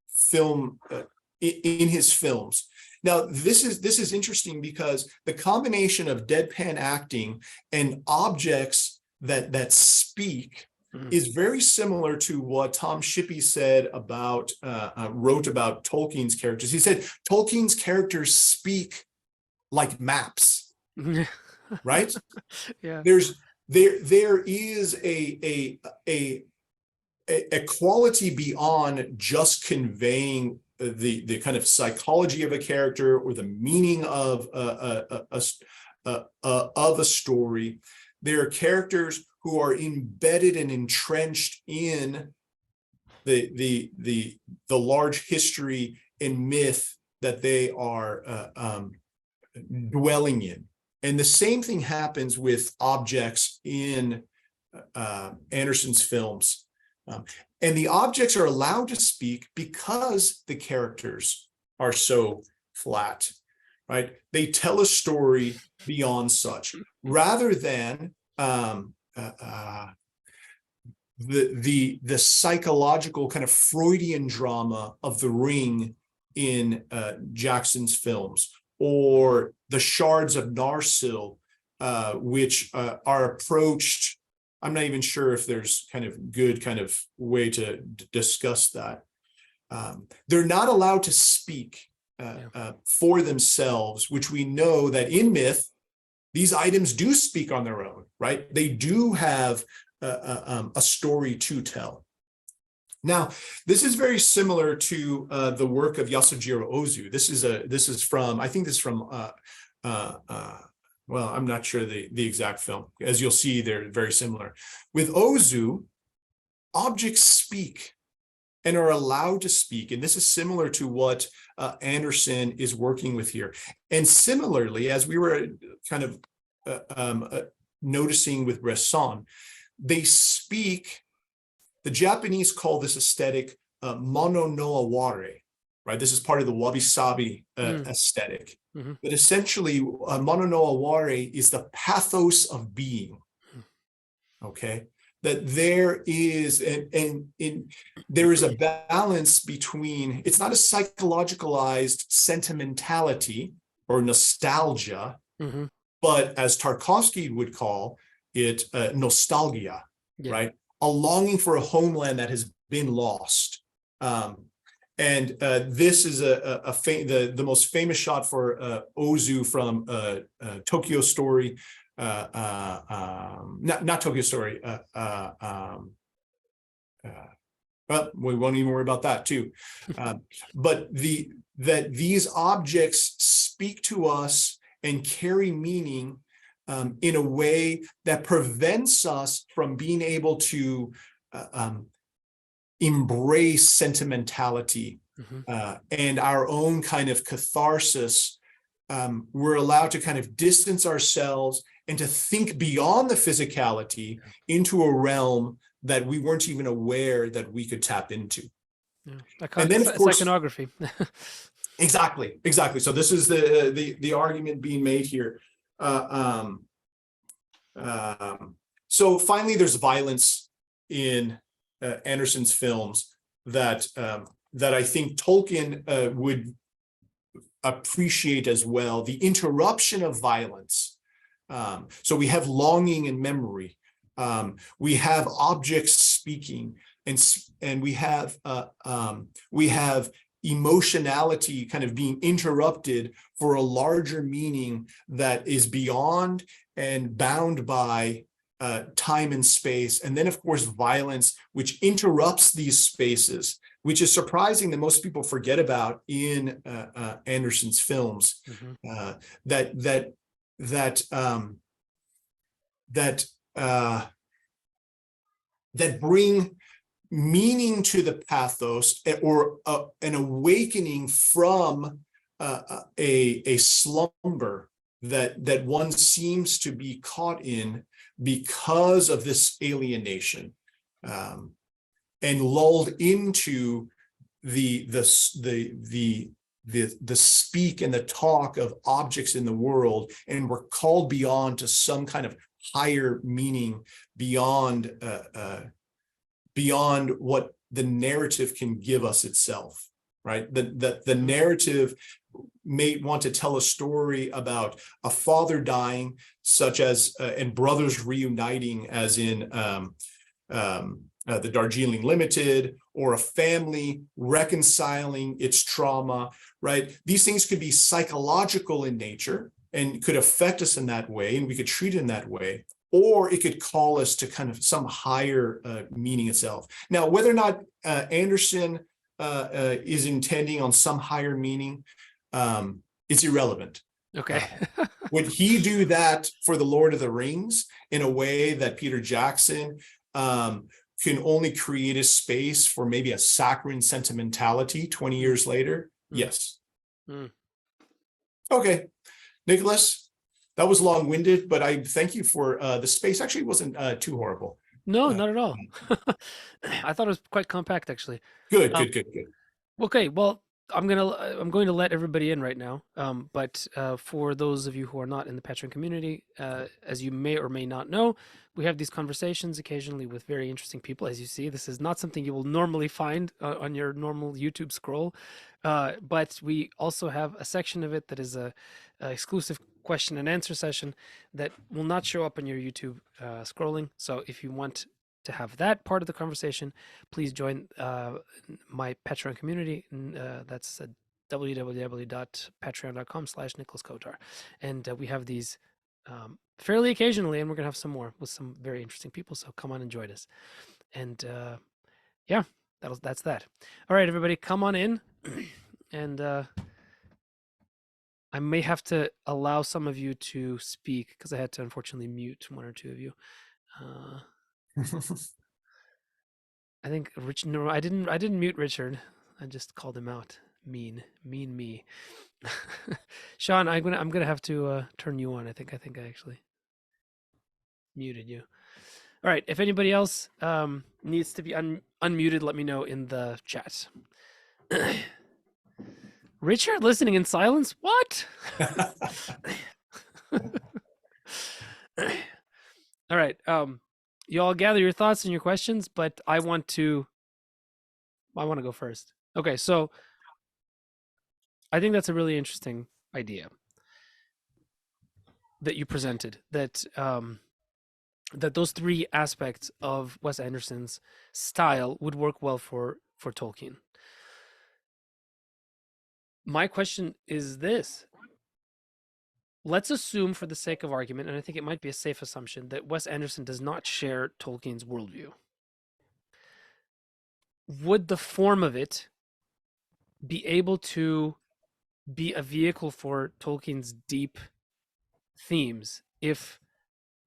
film, in his films. Now, this is interesting because the combination of deadpan acting and objects that speak is very similar to what Tom Shippey said about wrote about Tolkien's characters. He said Tolkien's characters speak like maps, right? Yeah. There is a quality beyond just conveying the kind of psychology of a character or the meaning of a story. There are characters who are embedded and entrenched in the large history and myth that they are dwelling in. And the same thing happens with objects in Anderson's films. And the objects are allowed to speak because the characters are so flat, right? They tell a story beyond such, rather than the psychological kind of Freudian drama of the ring in Jackson's films, or the shards of Narsil, which are approached. I'm not even sure if there's kind of good kind of way to discuss that. They're not allowed to speak for themselves, which we know that in myth, these items do speak on their own, right? They do have a story to tell. Now, this is very similar to the work of Yasujiro Ozu. This is from, I think this is from, well, I'm not sure the exact film. As you'll see, they're very similar. With Ozu, objects speak and are allowed to speak. And this is similar to what Anderson is working with here. And similarly, as we were kind of noticing with Bresson, they speak. The Japanese call this aesthetic mono no aware, right? This is part of the wabi-sabi aesthetic. Mm-hmm. But essentially, mono no aware is the pathos of being, okay? That there is, there is a balance between, it's not a psychologicalized sentimentality or nostalgia, mm-hmm. but as Tarkovsky would call it, nostalgia, right? A longing for a homeland that has been lost. And this is the most famous shot for Ozu from Tokyo Story, not Tokyo Story. Well, we won't even worry about that too. But that these objects speak to us and carry meaning in a way that prevents us from being able to embrace sentimentality, mm-hmm. And our own kind of catharsis. We're allowed to kind of distance ourselves and to think beyond the physicality into a realm that we weren't even aware that we could tap into. Yeah. And then, of course, iconography. Exactly. So this is the argument being made here. So finally, there's violence in Anderson's films that I think Tolkien would appreciate as well. The interruption of violence. So we have longing and memory. We have objects speaking, and we have emotionality kind of being interrupted for a larger meaning that is beyond and bound by time and space. And then, of course, violence, which interrupts these spaces, which is surprising that most people forget about in Anderson's films. Mm-hmm. That bring meaning to the pathos, or an awakening from a slumber that one seems to be caught in because of this alienation, and lulled into the speak and the talk of objects in the world, and we're called beyond to some kind of higher meaning beyond what the narrative can give us itself, right? That the narrative may want to tell a story about a father dying, such as and brothers reuniting, as in the Darjeeling Limited, or a family reconciling its trauma, right? These things could be psychological in nature and could affect us in that way, and we could treat it in that way, or it could call us to kind of some higher meaning itself. Now, whether or not Anderson is intending on some higher meaning, it's irrelevant. Okay. Would he do that for The Lord of the Rings in a way that Peter Jackson can only create a space for maybe a saccharine sentimentality 20 years later? Yes. Okay, Nicholas, that was long-winded, but I thank you for the space. Actually, it wasn't too horrible. No, not at all. I thought it was quite compact, actually. Good. Okay, well, I'm going to let everybody in right now. But for those of you who are not in the Patreon community, as you may or may not know, we have these conversations occasionally with very interesting people. As you see, this is not something you will normally find on your normal YouTube scroll, but we also have a section of it that is a exclusive question and answer session that will not show up on your YouTube scrolling. So if you want to have that part of the conversation, please join my Patreon community. That's www.patreon.com/Nicholas Kotar. And we have these fairly occasionally, and we're going to have some more with some very interesting people. So come on and join us. And yeah, that's that. All right, everybody, come on in. And I may have to allow some of you to speak because I had to unfortunately mute one or two of you. I think Rich. No, I didn't mute Richard. I just called him out. Mean me. Sean, I'm gonna have to turn you on. I think I actually muted you. All right. If anybody else needs to be unmuted, let me know in the chat. Richard listening in silence? What? All right. You all gather your thoughts and your questions, but I want to go first. Okay, so I think that's a really interesting idea that you presented, that that those three aspects of Wes Anderson's style would work well for Tolkien. My question is this. Let's assume, for the sake of argument, and I think it might be a safe assumption, that Wes Anderson does not share Tolkien's worldview. Would the form of it be able to be a vehicle for Tolkien's deep themes if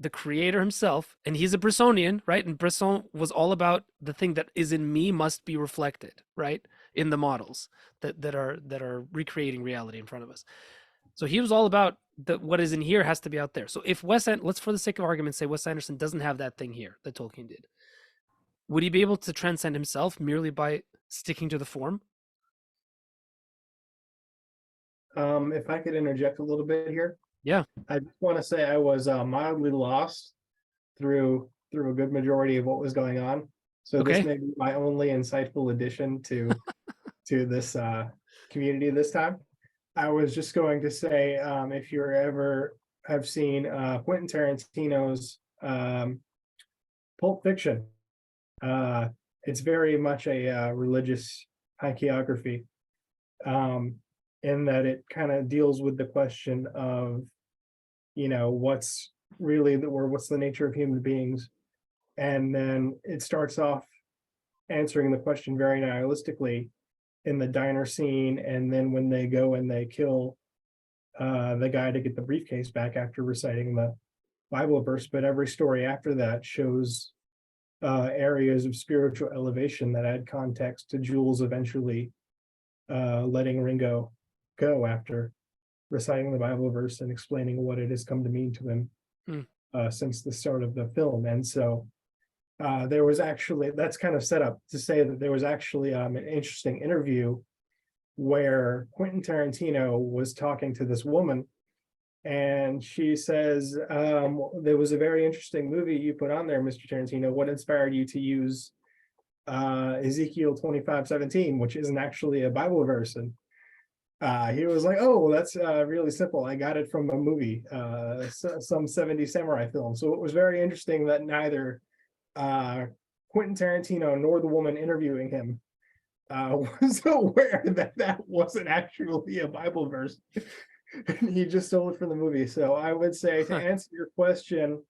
the creator himself, and he's a Bressonian, right? And Bresson was all about the thing that is in me must be reflected, right? In the models that are recreating reality in front of us. So he was all about what is in here has to be out there. So if let's for the sake of argument say Wes Anderson doesn't have that thing here that Tolkien did, would he be able to transcend himself merely by sticking to the form? If I could interject a little bit here. Yeah. I just want to say I was mildly lost through a good majority of what was going on. So Okay. This may be my only insightful addition to this community this time. I was just going to say, if you ever have seen Quentin Tarantino's Pulp Fiction, it's very much a religious hagiography. In that it kind of deals with the question of, what's the nature of human beings. And then it starts off answering the question very nihilistically in the diner scene. And then when they go and they kill the guy to get the briefcase back after reciting the Bible verse. But every story after that shows areas of spiritual elevation that add context to Jules eventually letting Ringo go after reciting the Bible verse and explaining what it has come to mean to him since the start of the film. And so there was actually, that's kind of set up to say that there was actually an interesting interview where Quentin Tarantino was talking to this woman, and she says, there was a very interesting movie you put on there, Mr. Tarantino. What inspired you to use Ezekiel 25:17, which isn't actually a Bible verse? And he was like, oh, well, that's really simple. I got it from a movie, some 70s samurai film. So it was very interesting that neither Quentin Tarantino nor the woman interviewing him was aware that that wasn't actually a Bible verse. He just stole it from the movie. So I would say, to answer your question,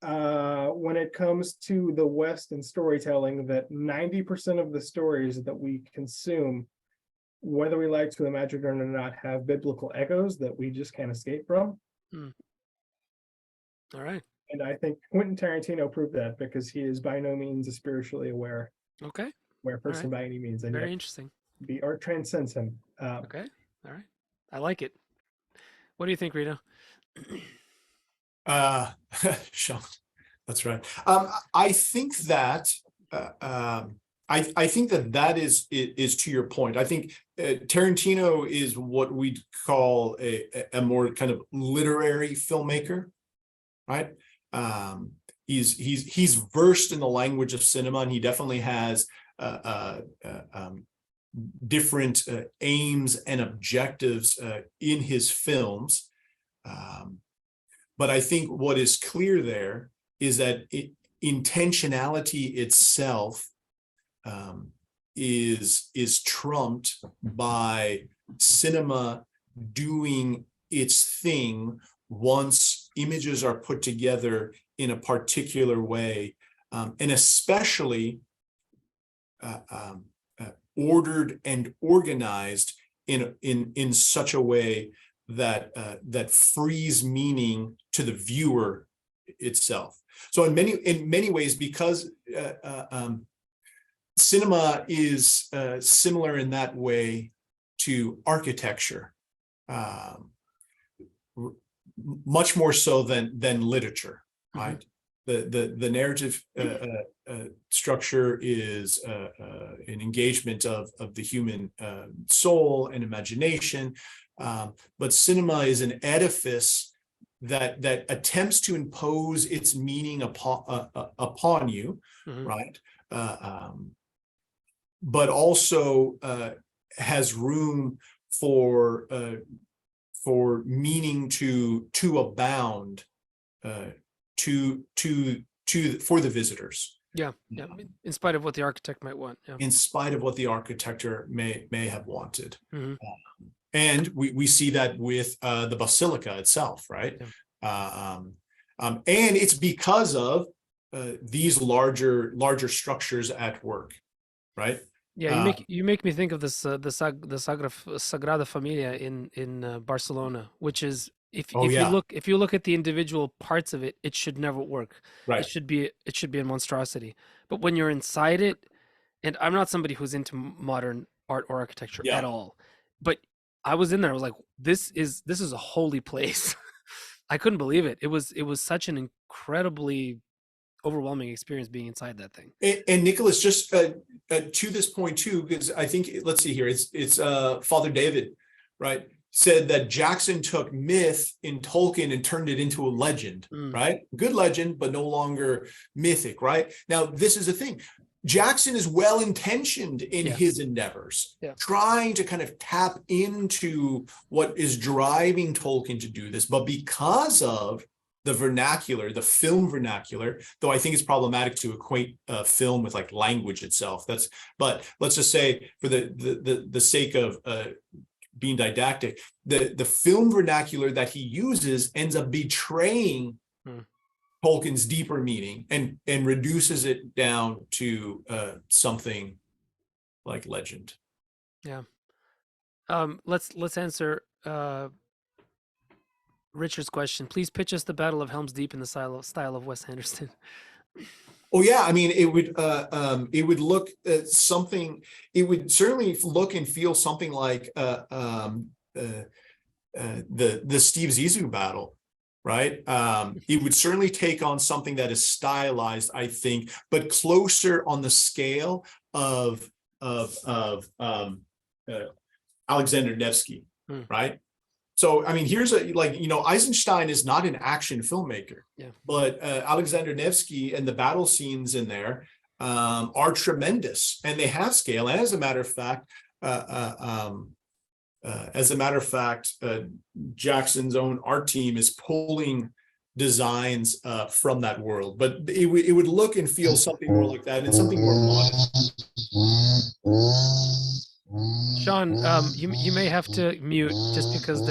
when it comes to the West and storytelling, that 90% of the stories that we consume, whether we like to imagine it or not, have biblical echoes that we just can't escape from. All right. And I think Quentin Tarantino proved that, because he is by no means a spiritually aware person by any means. And very interesting. the art transcends him. Okay. All right. I like it. What do you think, Reno? Sean, that's right. I think that I think that is to your point. I think Tarantino is what we'd call a more kind of literary filmmaker, right? He's versed in the language of cinema, and he definitely has different aims and objectives in his films. But I think what is clear there is that intentionality itself is trumped by cinema doing its thing once images are put together in a particular way, and especially ordered and organized in such a way that frees meaning to the viewer itself. So in many ways, because cinema is similar in that way to architecture, much more so than literature, right? The narrative structure is an engagement of the human soul and imagination, but cinema is an edifice that attempts to impose its meaning upon you, right? But also has room for meaning to abound for the visitors. Yeah. In spite of what the architect might want. Yeah. In spite of what the architecture may have wanted. And we see that with the basilica itself, right? Yeah. And it's because of these larger structures at work, right? Yeah, you make me think of this the Sagrada Familia in Barcelona, which is if you look at the individual parts of it, it should never work. Right. It should be a monstrosity. But when you're inside it, and I'm not somebody who's into modern art or architecture at all, but I was in there. I was like, this is a holy place. I couldn't believe it. It was such an incredibly overwhelming experience being inside that thing. And Nicholas, just to this point too, because I think, let's see here, it's Father David, right, said that Jackson took myth in Tolkien and turned it into a legend, right? Good legend, but no longer mythic, right? Now, this is the thing. Jackson is well-intentioned in his endeavors, trying to kind of tap into what is driving Tolkien to do this, but because of the vernacular, the film vernacular, though I think it's problematic to equate film with like language itself. But let's just say, for the sake of being didactic, the film vernacular that he uses ends up betraying Tolkien's deeper meaning and reduces it down to something like legend. Yeah. Let's answer Richard's question. Please pitch us the Battle of Helm's Deep in the style of Wes Anderson. Oh yeah, I mean, it would look something. It would certainly look and feel something like the Steve Zissou battle, right? It would certainly take on something that is stylized, I think, but closer on the scale of Alexander Nevsky, right? So, I mean, here's Eisenstein is not an action filmmaker, but Alexander Nevsky and the battle scenes in there are tremendous, and they have scale. And as a matter of fact, Jackson's own art team is pulling designs from that world, but it would look and feel something more like that, and something more modest. Sean, you may have to mute just because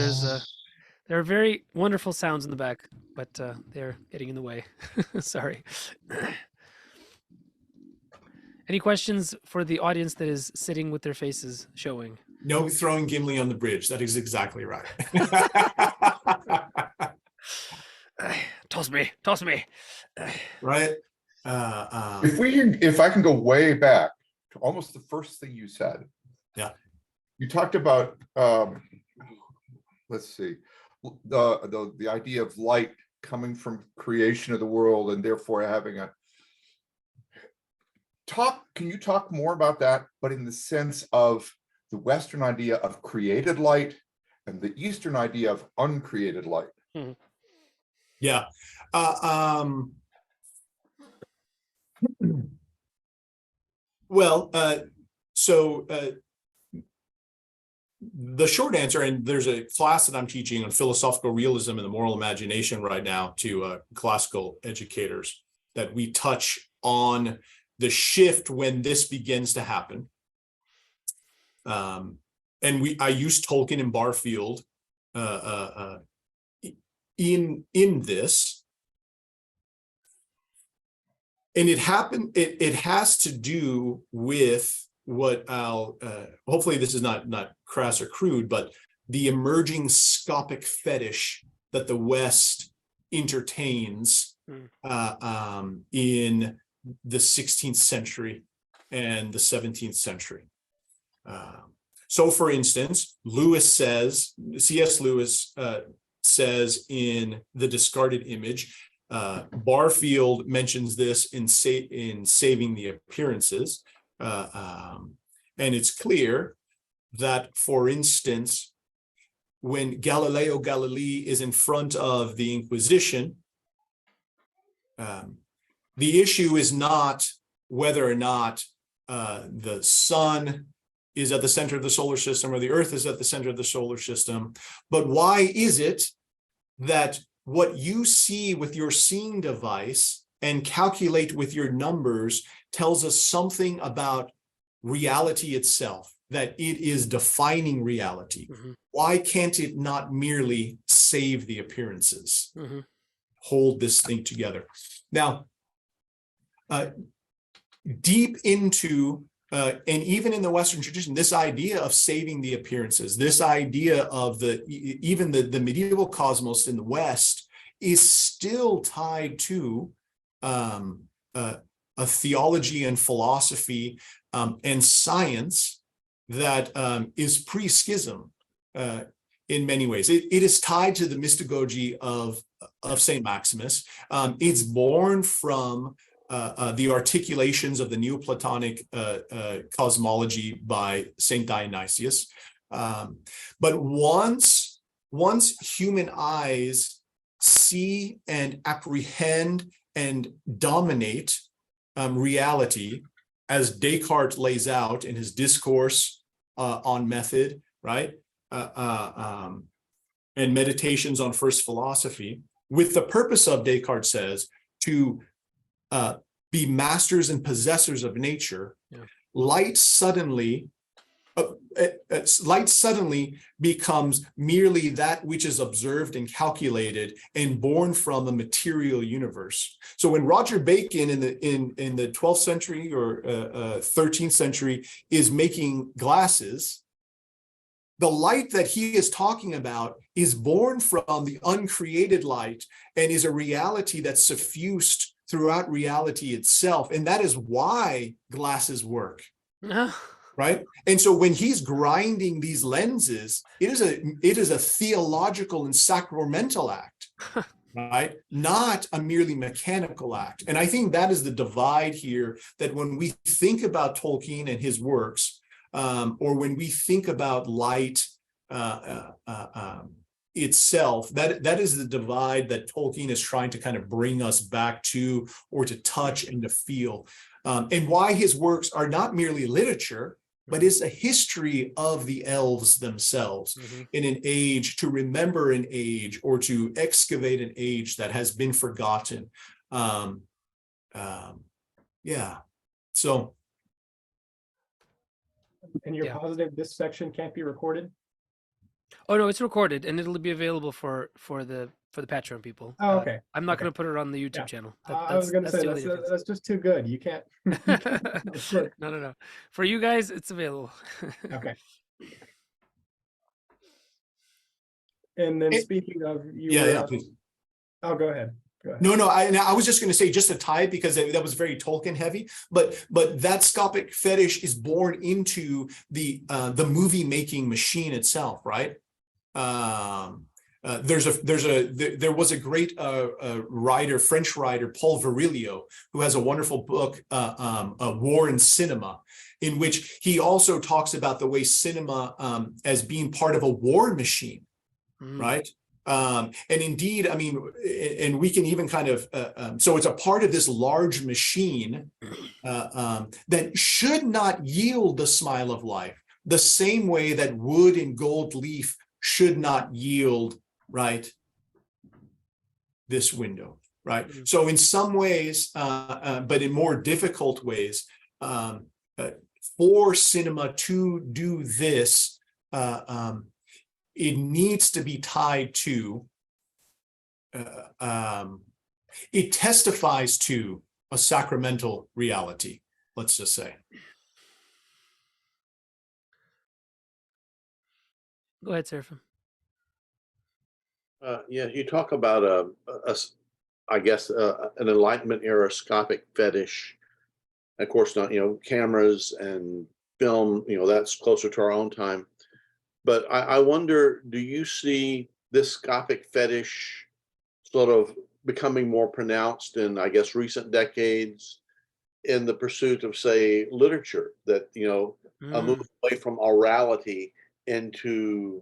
there are very wonderful sounds in the back, but they're getting in the way. Sorry. Any questions for the audience that is sitting with their faces showing? No throwing Gimli on the bridge. That is exactly right. Toss me. Right. If I can go way back to almost the first thing you said. Yeah. You talked about let's see, the idea of light coming from creation of the world and therefore having a can you talk more about that, but in the sense of the Western idea of created light and the Eastern idea of uncreated light? Yeah. Well, so the short answer, and there's a class that I'm teaching on philosophical realism and the moral imagination right now to classical educators, that we touch on the shift when this begins to happen. And I use Tolkien and Barfield in this. And it has to do with what hopefully this is not crass or crude, but the emerging scopic fetish that the West entertains in the 16th century and the 17th century. So for instance, C.S. Lewis says in The Discarded Image, Barfield mentions this in Saving the Appearances, and it's clear that, for instance, when Galileo Galilei is in front of the Inquisition, the issue is not whether or not the sun is at the center of the solar system or the earth is at the center of the solar system, but why is it that what you see with your seeing device and calculate with your numbers tells us something about reality itself, that it is defining reality? Why can't it not merely save the appearances, hold this thing together? Now, deep into, and even in the Western tradition, this idea of saving the appearances, this idea of even the medieval cosmos in the West is still tied to a theology and philosophy and science that is pre-schism in many ways. It is tied to the mystagogy of St. Maximus. It's born from the articulations of the Neoplatonic cosmology by St. Dionysius. But once human eyes see and apprehend and dominate reality, as Descartes lays out in his discourse on method, right? And meditations on first philosophy, with the purpose of, Descartes says, to be masters and possessors of nature, light suddenly becomes merely that which is observed and calculated and born from a material universe. So when Roger Bacon in the 12th century or 13th century is making glasses, the light that he is talking about is born from the uncreated light and is a reality that's suffused throughout reality itself. And that is why glasses work. Right? And so when he's grinding these lenses, it is a theological and sacramental act, right? Not a merely mechanical act. And I think that is the divide here, that when we think about Tolkien and his works, or when we think about light itself, that is the divide that Tolkien is trying to kind of bring us back to, or to touch and to feel. And why his works are not merely literature, but it's a history of the elves themselves in an age, to remember an age or to excavate an age that has been forgotten. Yeah. So. And you're positive this section can't be recorded? Oh no, it's recorded and it'll be available for the Patreon people. Oh, okay. I'm not going to put it on the YouTube channel. I was going to say that's just too good. You can't. No. For you guys, it's available. Okay. And then speaking of you, Please. Oh, go ahead. No, I was just going to say, just to tie it, because that was very Tolkien heavy, but that scopic fetish is born into the movie making machine itself, right? There was a great writer, French writer, Paul Virilio, who has a wonderful book, War in Cinema, in which he also talks about the way cinema as being part of a war machine, right? And indeed, I mean, and we can even kind of, so it's a part of this large machine that should not yield the smile of life, the same way that wood and gold leaf should not yield, right, this window, right? So in some ways, but in more difficult ways, for cinema to do this, it needs to be tied to, it testifies to a sacramental reality, let's just say. Go ahead, Seraphim. Yeah, you talk about I guess an Enlightenment era scopic fetish. Of course, not cameras and film. That's closer to our own time. But I wonder, do you see this scopic fetish sort of becoming more pronounced in, I guess, recent decades in the pursuit of, say, literature, that a move away from orality into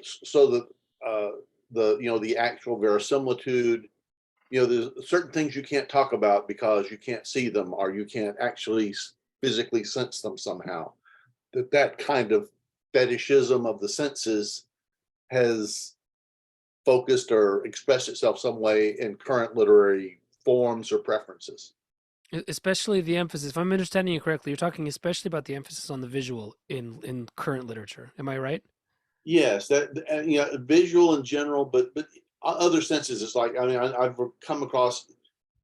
so that the actual verisimilitude, there's certain things you can't talk about because you can't see them or you can't actually physically sense them somehow. That kind of fetishism of the senses has focused or expressed itself some way in current literary forms or preferences. Especially the emphasis, if I'm understanding you correctly, you're talking especially about the emphasis on the visual in current literature. Am I right? Yes, that visual in general, but other senses. It's like, I mean, I've come across,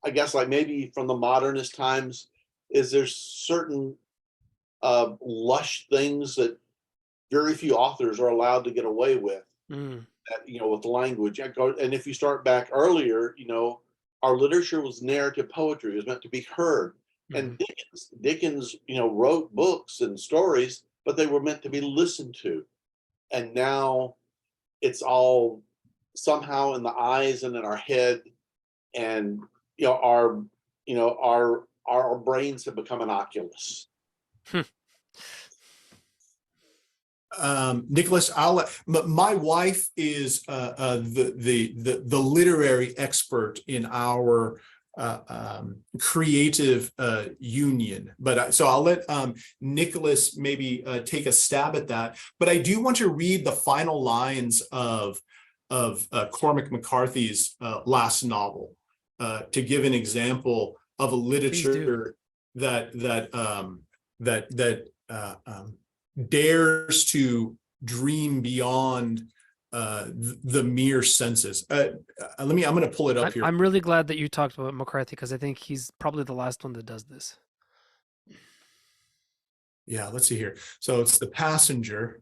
I guess, like maybe from the modernist times, is there's certain lush things that very few authors are allowed to get away with. That, with language. And if you start back earlier, our literature was narrative poetry. It was meant to be heard. And Dickens, wrote books and stories, but they were meant to be listened to. And now it's all somehow in the eyes and in our head, and our brains have become an Oculus. Nicholas, my wife is the literary expert in our creative union, but so I'll let Nicholas maybe take a stab at that. But I do want to read the final lines of Cormac McCarthy's last novel to give an example of a literature that dares to dream beyond the mere senses. I'm going to pull it up here. I'm really glad that you talked about McCarthy, because I think he's probably the last one that does this. Yeah, let's see here. So it's The Passenger.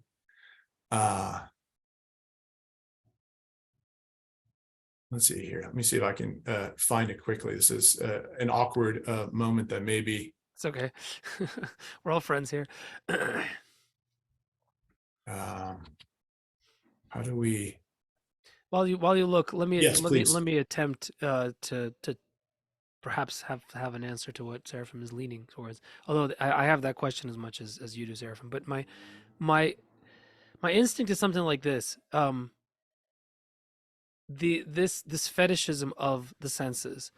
Let's see here. Let me see if I can find it quickly. This is an awkward moment that maybe. It's okay. We're all friends here. How do we? While you look, let me attempt to perhaps have an answer to what Seraphim is leaning towards. Although I have that question as much as you do, Seraphim. But my instinct is something like this. This fetishism of the senses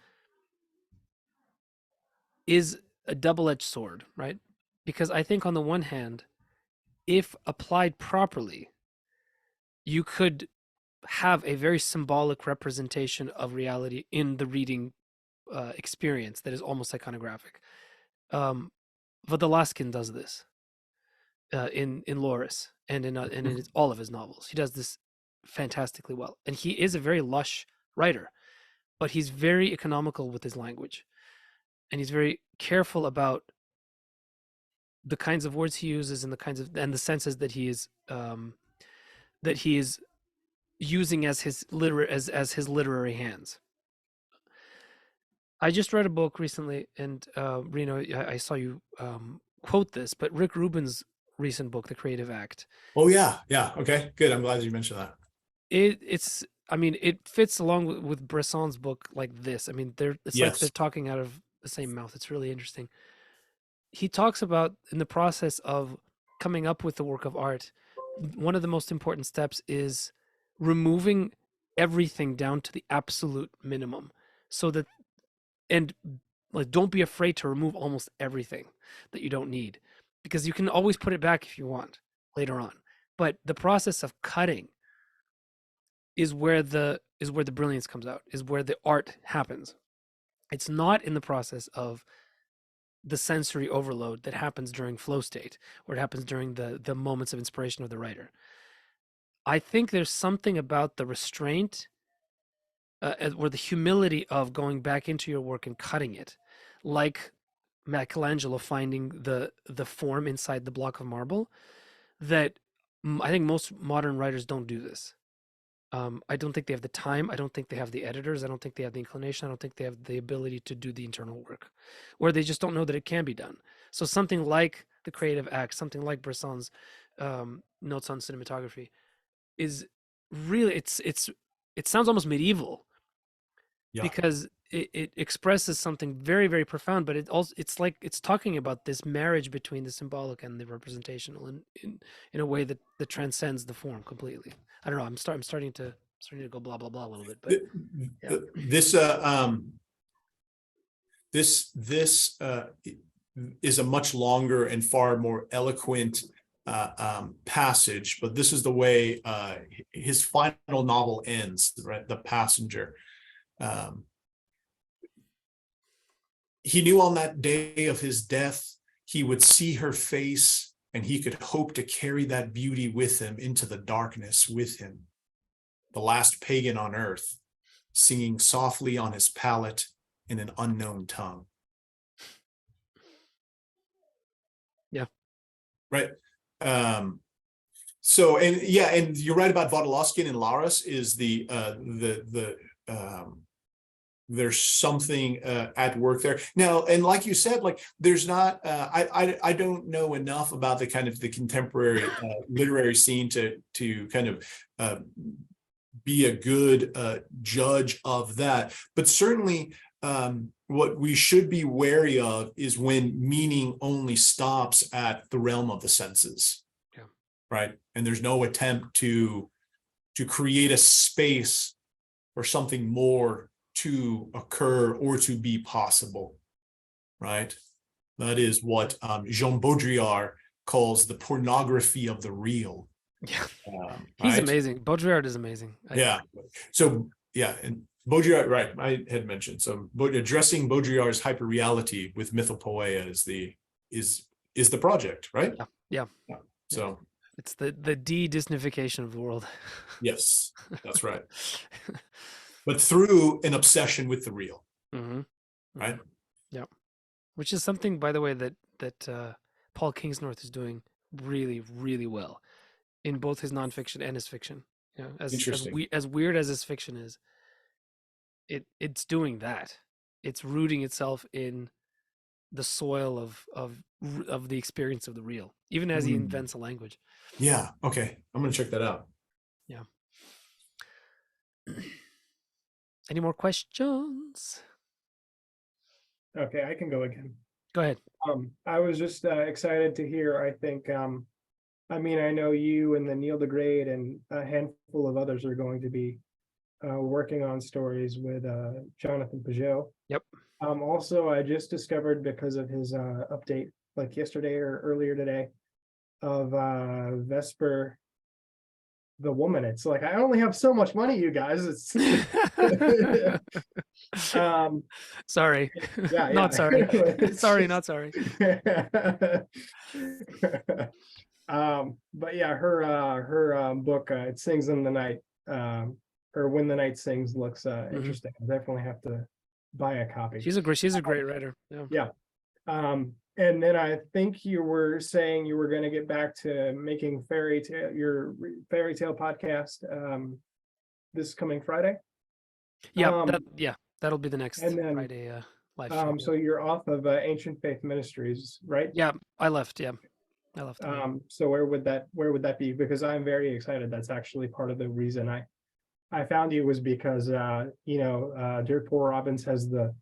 is a double-edged sword, right? Because I think on the one hand, if applied properly, you could have a very symbolic representation of reality in the reading experience that is almost iconographic. Vodalaskin does this in Loris and in all of his novels. He does this fantastically well, and he is a very lush writer, but he's very economical with his language, and he's very careful about the kinds of words he uses and the senses that he is using as his literary hands. I just read a book recently, and Reno, I saw you quote this, but Rick Rubin's recent book, The Creative Act. Oh yeah, yeah. Okay, good. I'm glad you mentioned that. It's I mean, it fits along with Bresson's book like this. I mean, it's like they're Yes. talking out of the same mouth. It's really interesting. He talks about in the process of coming up with the work of art, one of the most important steps is removing everything down to the absolute minimum, so that, and like, don't be afraid to remove almost everything that you don't need, because you can always put it back if you want later on. But the process of cutting is where the brilliance comes out, is where the art happens. It's not in the process of the sensory overload that happens during flow state, or it happens during the moments of inspiration of the writer. I think there's something about the restraint or the humility of going back into your work and cutting it, like Michelangelo finding the form inside the block of marble, that I think most modern writers don't do this. I don't think they have the time. I don't think they have the editors. I don't think they have the inclination. I don't think they have the ability to do the internal work, or they just don't know that it can be done. So something like The Creative Act, something like Bresson's notes on cinematography, is really, it sounds almost medieval, Yeah. because it expresses something very, very profound, but it's like it's talking about this marriage between the symbolic and the representational in a way that transcends the form completely. I don't know. I'm starting to go blah blah blah a little bit, but yeah. This is a much longer and far more eloquent passage, but this is the way his final novel ends, right? The Passenger. He knew on that day of his death, he would see her face, and he could hope to carry that beauty with him into the darkness with him. The last pagan on earth, singing softly on his palate in an unknown tongue. Yeah. Right. So, and yeah, and you're right about Wodolowski and Laurus is there's something at work there now, and like you said, like there's not I don't know enough about the kind of the contemporary literary scene to kind of be a good judge of that, but certainly what we should be wary of is when meaning only stops at the realm of the senses. Yeah. Right, and there's no attempt to create a space or something more to occur or to be possible, right? That is what Jean Baudrillard calls the pornography of the real. Yeah, he's right? amazing. Baudrillard is amazing. Yeah. So yeah, and Baudrillard, right? I had mentioned so addressing Baudrillard's hyperreality with mythopoeia is the project, right? Yeah. So it's the de-Disneyfication of the world. Yes, that's right. But through an obsession with the real, right? Yeah, which is something, by the way, that Paul Kingsnorth is doing really, really well in both his nonfiction and his fiction. You know, as weird as his fiction is, it's doing that. It's rooting itself in the soil of the experience of the real, even as he invents a language. Yeah. Okay, I'm gonna check that out. Yeah. Any more questions? Okay, I can go again. Go ahead. I was just excited to hear, I think, I mean, I know you and the Neil deGrasse and a handful of others are going to be working on stories with Jonathan Peugeot. Yep. Also, I just discovered, because of his update like yesterday or earlier today, of Vesper the Woman. It's like, I only have so much money, you guys. It's sorry. Yeah, Not sorry. Sorry, not sorry. But yeah, her book, It Sings in the Night, or When the Night Sings, looks interesting. I definitely have to buy a copy. She's a great writer. Yeah. And then I think you were saying you were going to get back to making your fairy tale podcast this coming Friday. Yeah, that'll be the next Friday live stream. So you're off of Ancient Faith Ministries, right? Yeah, I left. Yeah, I love Tommy. So where would that be? Because I'm very excited. That's actually part of the reason I found you, was because Dear Poor Robins has the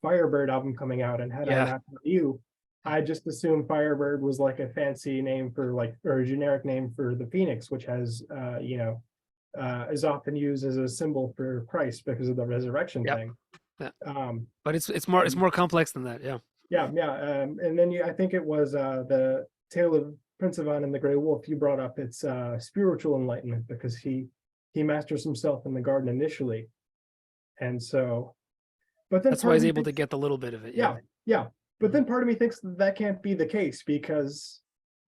Firebird album coming out, and had I Yeah. not known you, I just assumed Firebird was like a fancy name for or a generic name for the Phoenix, which has is often used as a symbol for Christ because of the resurrection Yep. thing. Yeah. But it's more complex than that. Yeah. Yeah. And then I think it was the Tale of Prince Ivan and the Grey Wolf. You brought up its spiritual enlightenment, because he masters himself in the garden initially, and so. But then that's why he's able to get the little bit of it. Yeah. But then part of me thinks that can't be the case, because,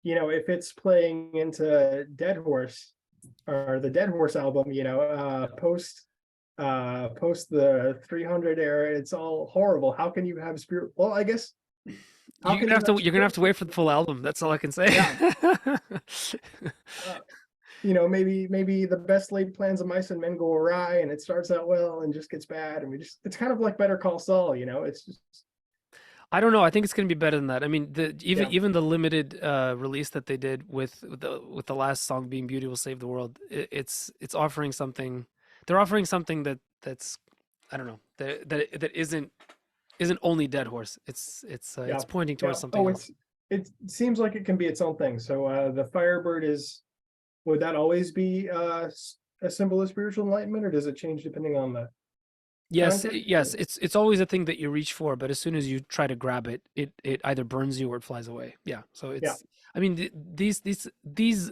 if it's playing into Dead Horse, or the Dead Horse album, post the 300 era, it's all horrible. How can you have spirit? Well, I guess you're gonna have to wait for the full album. That's all I can say. Yeah. Maybe the best laid plans of mice and men go awry, and it starts out well and just gets bad, and it's kind of like Better Call Saul. It's just. I don't know. I think it's going to be better than that. I mean, even the limited release that they did with the last song being "Beauty Will Save the World," it's offering something. They're offering something that's I don't know, that isn't only Dead Horse. It's pointing towards something else. It seems like it can be its own thing. So the Firebird would that always be a symbol of spiritual enlightenment, or does it change depending on the? Yes, it's always a thing that you reach for, but as soon as you try to grab it, it either burns you or it flies away. Yeah, so it's. I mean, these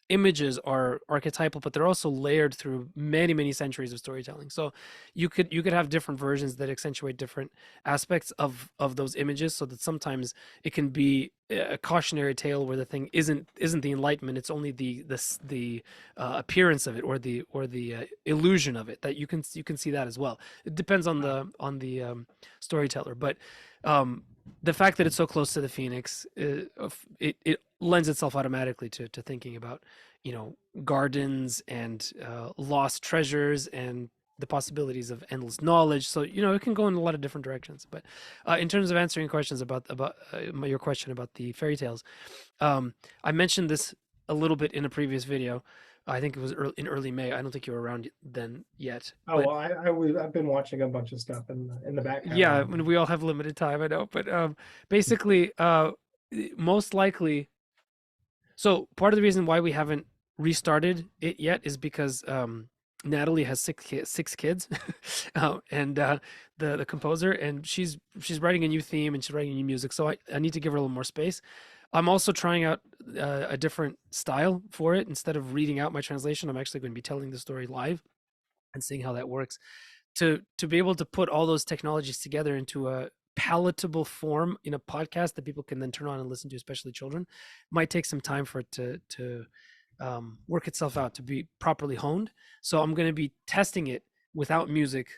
images are archetypal, but they're also layered through many centuries of storytelling. So you could have different versions that accentuate different aspects of those images, so that sometimes it can be a cautionary tale where the thing isn't the enlightenment, it's only the appearance of it, or the illusion of it, that you can see that as well. It depends on the storyteller, but the fact that it's so close to the Phoenix, it lends itself automatically to thinking about, gardens and lost treasures and the possibilities of endless knowledge. So, it can go in a lot of different directions. But in terms of answering questions about your question about the fairy tales, I mentioned this a little bit in a previous video. I think it was in early May. I don't think you were around then yet. Oh, well, I've been watching a bunch of stuff in the background. Yeah, I mean, we all have limited time, I know, but basically, most likely. So part of the reason why we haven't restarted it yet is because Natalie has six kids, and the composer, and she's writing a new theme and she's writing new music. So I need to give her a little more space. I'm also trying out a different style for it. Instead of reading out my translation, I'm actually going to be telling the story live and seeing how that works. To be able to put all those technologies together into a palatable form in a podcast that people can then turn on and listen to, especially children, might take some time for it to work itself out, to be properly honed. So I'm going to be testing it without music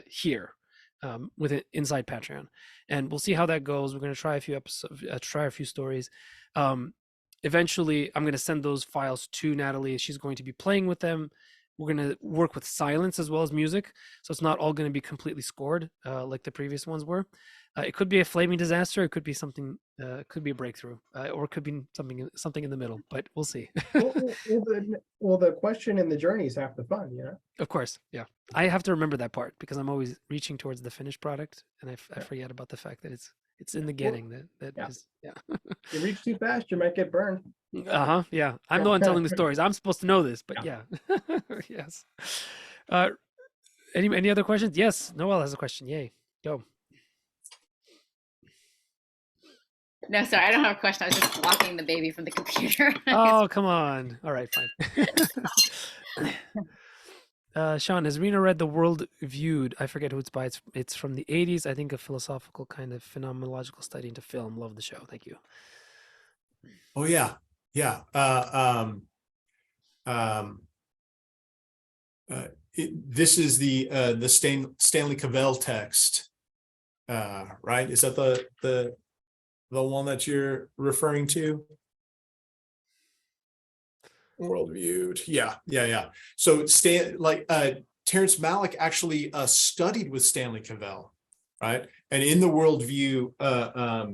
here. With it inside Patreon, and we'll see how that goes. We're going to try a few episodes, try a few stories. Eventually, I'm going to send those files to Natalie. She's going to be playing with them. We're going to work with silence as well as music, so it's not all going to be completely scored like the previous ones were. It could be a flaming disaster. It could be something. Could be a breakthrough, or it could be something in the middle. But we'll see. well, the question and the journey is half the fun, Of course, yeah. I have to remember that part because I'm always reaching towards the finished product, and I forget about the fact that it's in the getting that is. You reach too fast, you might get burned. Yeah. I'm the one telling the stories. I'm supposed to know this, but yeah. Yes. Any other questions? Yes. Noel has a question. Yay. Go. No, sorry, I don't have a question. I was just blocking the baby from the computer. Oh, come on. All right, fine. Sean, has Reno read The World Viewed? I forget who it's by. It's from the 80s. I think a philosophical kind of phenomenological study into film. Love the show. Thank you. Oh yeah. Yeah. This is the Stanley Cavell text, right? Is that the one that you're referring to? Worldviewed. Yeah. So Terrence Malick actually studied with Stanley Cavell. right? And in the worldview,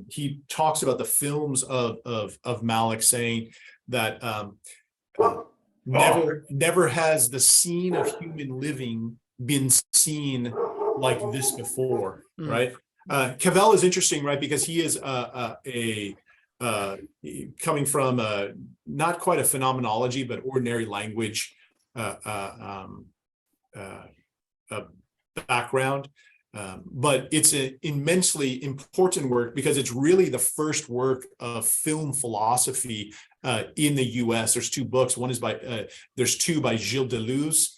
he talks about the films of Malick, saying that never has the scene of human living been seen like this before, right? Cavell is interesting, right? Because he is coming from not quite a phenomenology, but ordinary language background. But it's an immensely important work because it's really the first work of film philosophy in the US. There's two books. One is there's two by Gilles Deleuze,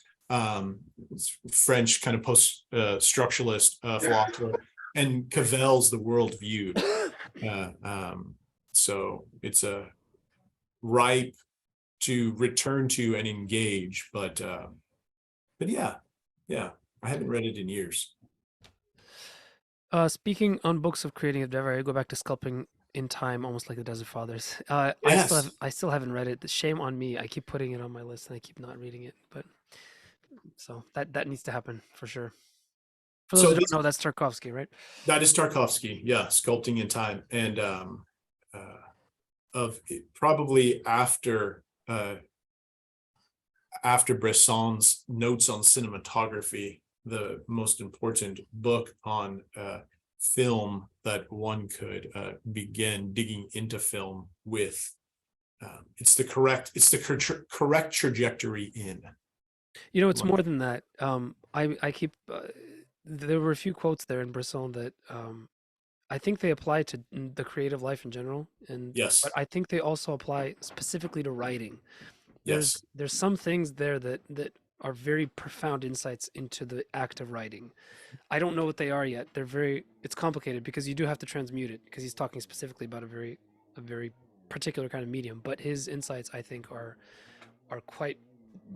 French kind of post-structuralist philosopher, and Cavell's The World Viewed. So it's a ripe to return to and engage, but yeah, I haven't read it in years. Speaking on books of creating endeavor, I go back to Sculpting in Time, almost like the Desert Fathers. Yes. I still haven't read it. Shame on me. I keep putting it on my list and I keep not reading it. But so that needs to happen for sure. For those who don't know, that's Tarkovsky, right? That is Tarkovsky, yeah, Sculpting in Time, and probably after Bresson's Notes on Cinematography, the most important book on film that one could begin digging into film with. It's the correct trajectory in. You know, it's more than that. I keep there were a few quotes there in Bresson that I think they apply to the creative life in general, and yes, but I think they also apply specifically to writing. Yes, there's some things there that are very profound insights into the act of writing. I don't know what they are yet. It's complicated because you do have to transmute it, because he's talking specifically about a very particular kind of medium. But his insights, I think, are quite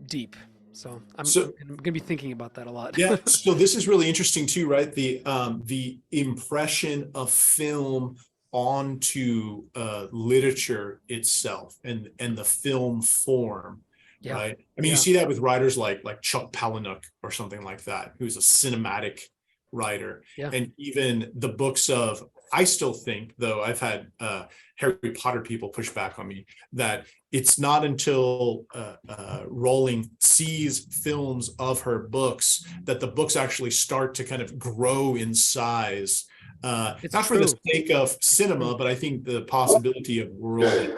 deep. So I'm going to be thinking about that a lot. Yeah. So this is really interesting too, right? The impression of film onto literature itself and the film form. Yeah. Right. I mean, you see that with writers like Chuck Palahniuk or something like that, who's a cinematic writer. Yeah. And even the books of, I still think, though I've had Harry Potter people push back on me, that it's not until Rowling sees films of her books that the books actually start to kind of grow in size. Not true. For the sake of cinema, but I think the possibility of world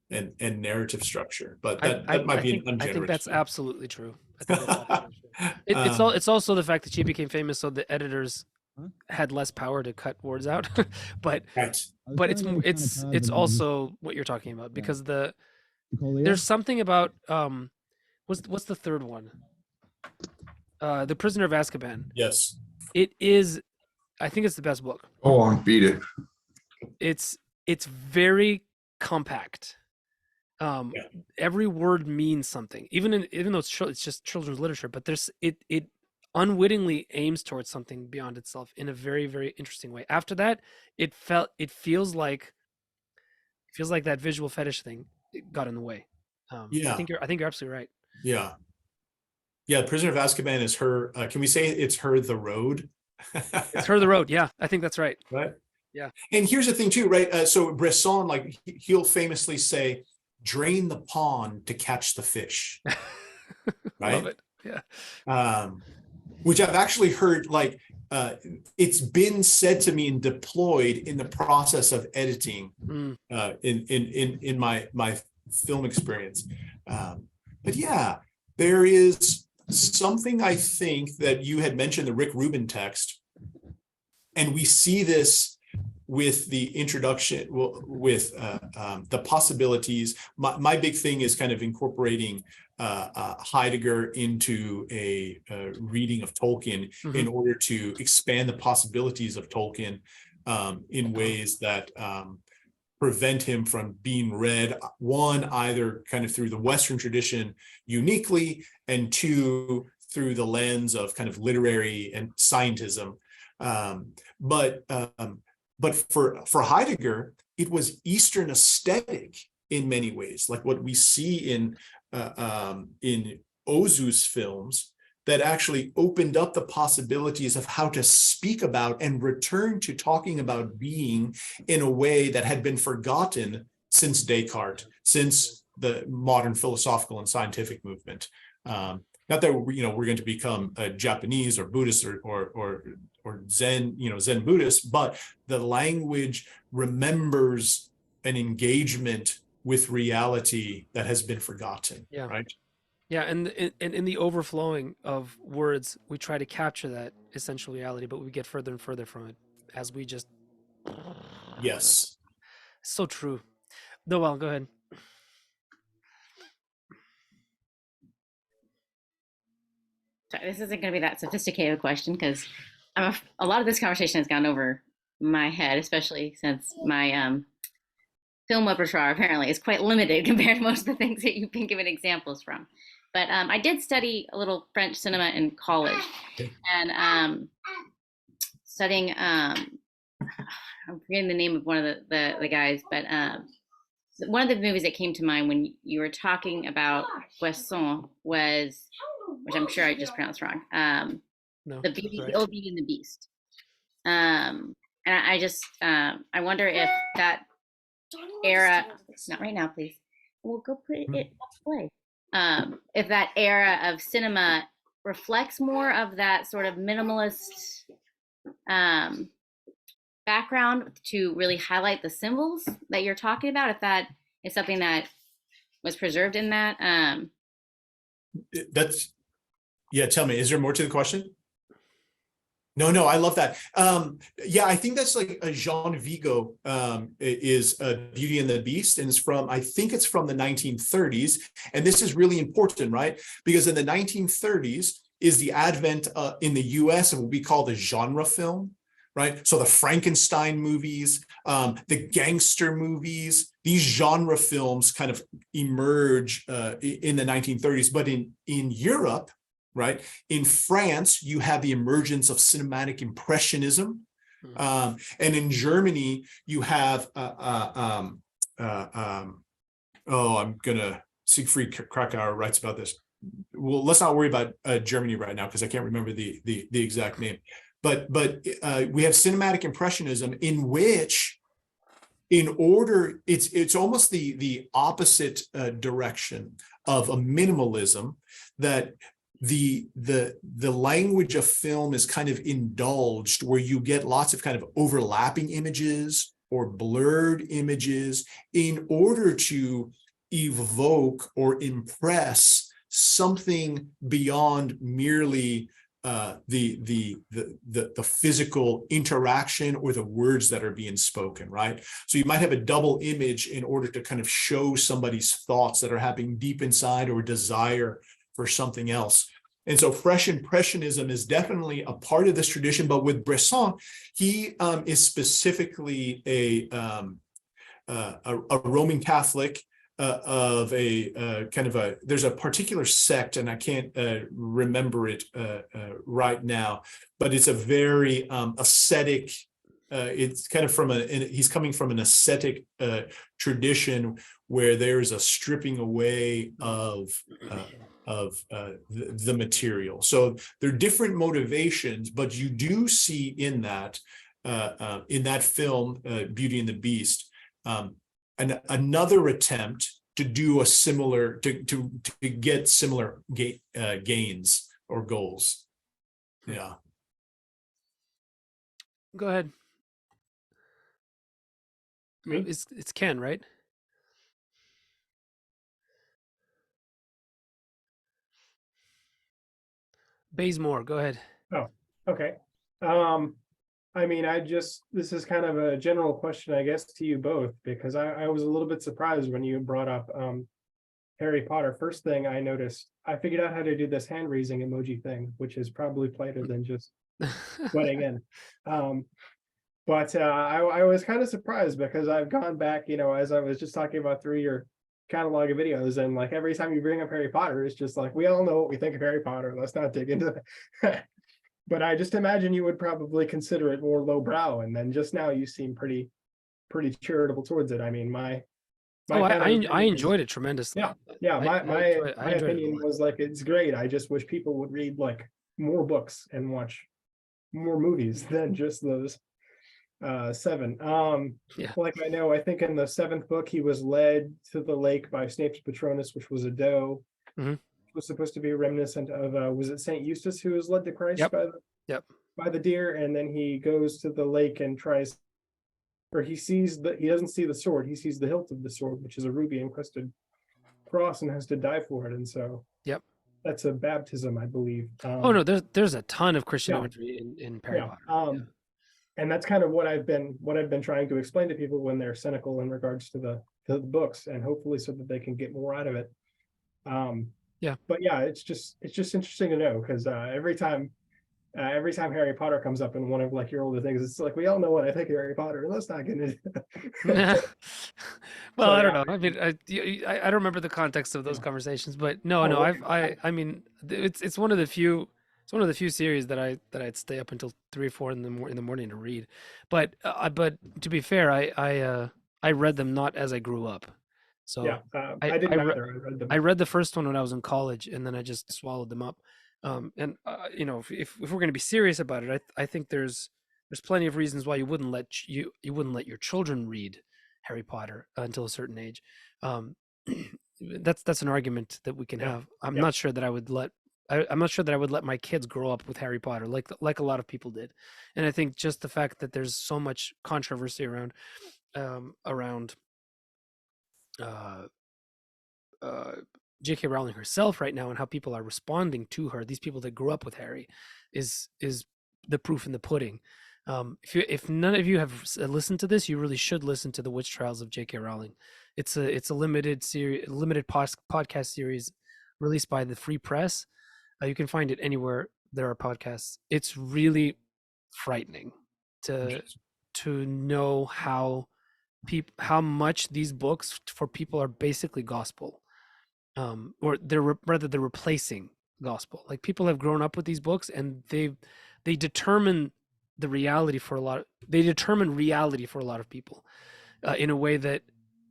and narrative structure. But that might be an ungenerous. I think that's absolutely true. It's also the fact that she became famous, so the editors had less power to cut words out. but it's also what you're talking about, because there's something about what's the third one? The Prisoner of Azkaban. Yes. It is, I think it's the best book. Oh, on beat it. It's very compact. Every word means something, even though it's just children's literature, but it unwittingly aims towards something beyond itself in a very, very interesting way. After that, it feels like that visual fetish thing got in the way. I think you're absolutely right. Yeah, Prisoner of Azkaban is her. Can we say it's her The Road? It's her The Road. Yeah, I think that's right. Right. Yeah. And here's the thing too, right? So Bresson, like, he'll famously say, "Drain the pond to catch the fish." Right. Love it. Yeah. Which I've actually heard, like, it's been said to me and deployed in the process of editing in my film experience. But yeah, there is something, I think, that you had mentioned, the Rick Rubin text, and we see this with the introduction, with the possibilities. My big thing is kind of incorporating Heidegger into a reading of Tolkien in order to expand the possibilities of Tolkien in ways that prevent him from being read, one, either kind of through the Western tradition uniquely, and two, through the lens of kind of literary and scientism. But for Heidegger, it was Eastern aesthetic in many ways, like what we see in Ozu's films, that actually opened up the possibilities of how to speak about and return to talking about being in a way that had been forgotten since Descartes, since the modern philosophical and scientific movement. Not that we're going to become Japanese or Buddhist or Zen, Zen Buddhist, but the language remembers an engagement with reality that has been forgotten. Yeah. Right. Yeah, and in the overflowing of words, we try to capture that essential reality, but we get further and further from it as we just. Yes. So true. Noel, go ahead. Sorry, this isn't going to be that sophisticated question because a lot of this conversation has gone over my head, especially since my film repertoire apparently is quite limited compared to most of the things that you've been given examples from. But I did study a little French cinema in college, and studying I'm forgetting the name of one of the guys, but one of the movies that came to mind when you were talking about Poisson was, which I'm sure I just pronounced wrong, No, the Old Beauty and the Beast. And I just I wonder if that era, not right now, please. We'll go put it play. If that era of cinema reflects more of that sort of minimalist background to really highlight the symbols that you're talking about, if that is something that was preserved in that. That's, yeah, tell me, is there more to the question? No, I love that. Yeah, I think that's like a Jean Vigo is Beauty and the Beast, and it's from, I think it's from the 1930s. And this is really important, right? Because in the 1930s is the advent in the US of what we call the genre film, right? So the Frankenstein movies, the gangster movies, these genre films kind of emerge in the 1930s. But in Europe, right, in France, you have the emergence of cinematic impressionism. And in Germany, you have, Siegfried Krakauer writes about this. Well, let's not worry about Germany right now because I can't remember the exact name. But we have cinematic impressionism, in which, in order, it's almost the opposite direction of a minimalism, that the language of film is kind of indulged, where you get lots of kind of overlapping images or blurred images in order to evoke or impress something beyond merely the physical interaction or the words that are being spoken, right? So you might have a double image in order to kind of show somebody's thoughts that are happening deep inside, or desire for something else. And so fresh impressionism is definitely a part of this tradition. But with Bresson, he is specifically a Roman Catholic, of a kind of a, there's a particular sect, and I can't remember it right now, but it's a very ascetic, it's kind of from he's coming from an ascetic tradition where there's a stripping away of the material. So there are different motivations, but you do see in that film, Beauty and the Beast, and another attempt to do a similar, to get similar gains or goals. Yeah. Go ahead. Me? It's Ken, right? Bazemore, go ahead. Oh, okay. I mean, this is kind of a general question, I guess, to you both, because I was a little bit surprised when you brought up Harry Potter. First thing I noticed, I figured out how to do this hand raising emoji thing, which is probably plainer than just sweating in. But I was kind of surprised, because I've gone back, as I was just talking about through your catalog of videos, and like every time you bring up Harry Potter, it's just like, we all know what we think of Harry Potter. Let's not dig into that. But I just imagine you would probably consider it more lowbrow, and then just now you seem pretty charitable towards it. I mean, my Oh, kind of I opinion is- enjoyed it tremendously. Yeah, my I enjoyed it a opinion lot. was like, it's great. I just wish people would read like more books and watch more movies than just those 7. Yeah. Like I think in the 7th book, he was led to the lake by Snape's Patronus, which was a doe. Mhm. It was supposed to be reminiscent of was it Saint Eustace who was led to Christ Yep. by the deer, and then he goes to the lake and tries, or he doesn't see the sword, he sees the hilt of the sword, which is a ruby encrusted cross, and has to die for it. And so Yep. that's a baptism, I believe. Oh no, there's a ton of Christian yeah. imagery in Harry Yeah. Potter. And that's kind of what I've been trying to explain to people when they're cynical in regards to the books, and hopefully so that they can get more out of it. But yeah, it's just interesting to know, because every time Harry Potter comes up in one of like your older things, it's like, we all know what I think of Harry Potter, and let's not get into Well, So, I don't yeah. know. I mean, I don't remember the context of those conversations, but no, Oh, no, okay. I mean, it's one of the few series that I'd stay up until 3 or 4 in the morning to read. But to be fair, I read them not as I grew up. So Yeah, I I didn't I, re- either. I read them. I read the first one when I was in college, and then I just swallowed them up. And you know, if we're going to be serious about it, I think there's plenty of reasons why you wouldn't let your children read Harry Potter until a certain age. Um, that's an argument that we can Yeah. have. I'm Yeah. not sure that I would let. I'm not sure that I would let my kids grow up with Harry Potter like a lot of people did, and I think just the fact that there's so much controversy around uh, J.K. Rowling herself right now, and how people are responding to her, these people that grew up with Harry, is the proof in the pudding. If none of you have listened to this, you really should listen to the Witch Trials of J.K. Rowling. It's a limited podcast series released by the Free Press. You can find it anywhere there are podcasts. It's really frightening to know how much these books for people are basically gospel, or they're replacing gospel. Like, people have grown up with these books, and they determine reality for a lot of people in a way that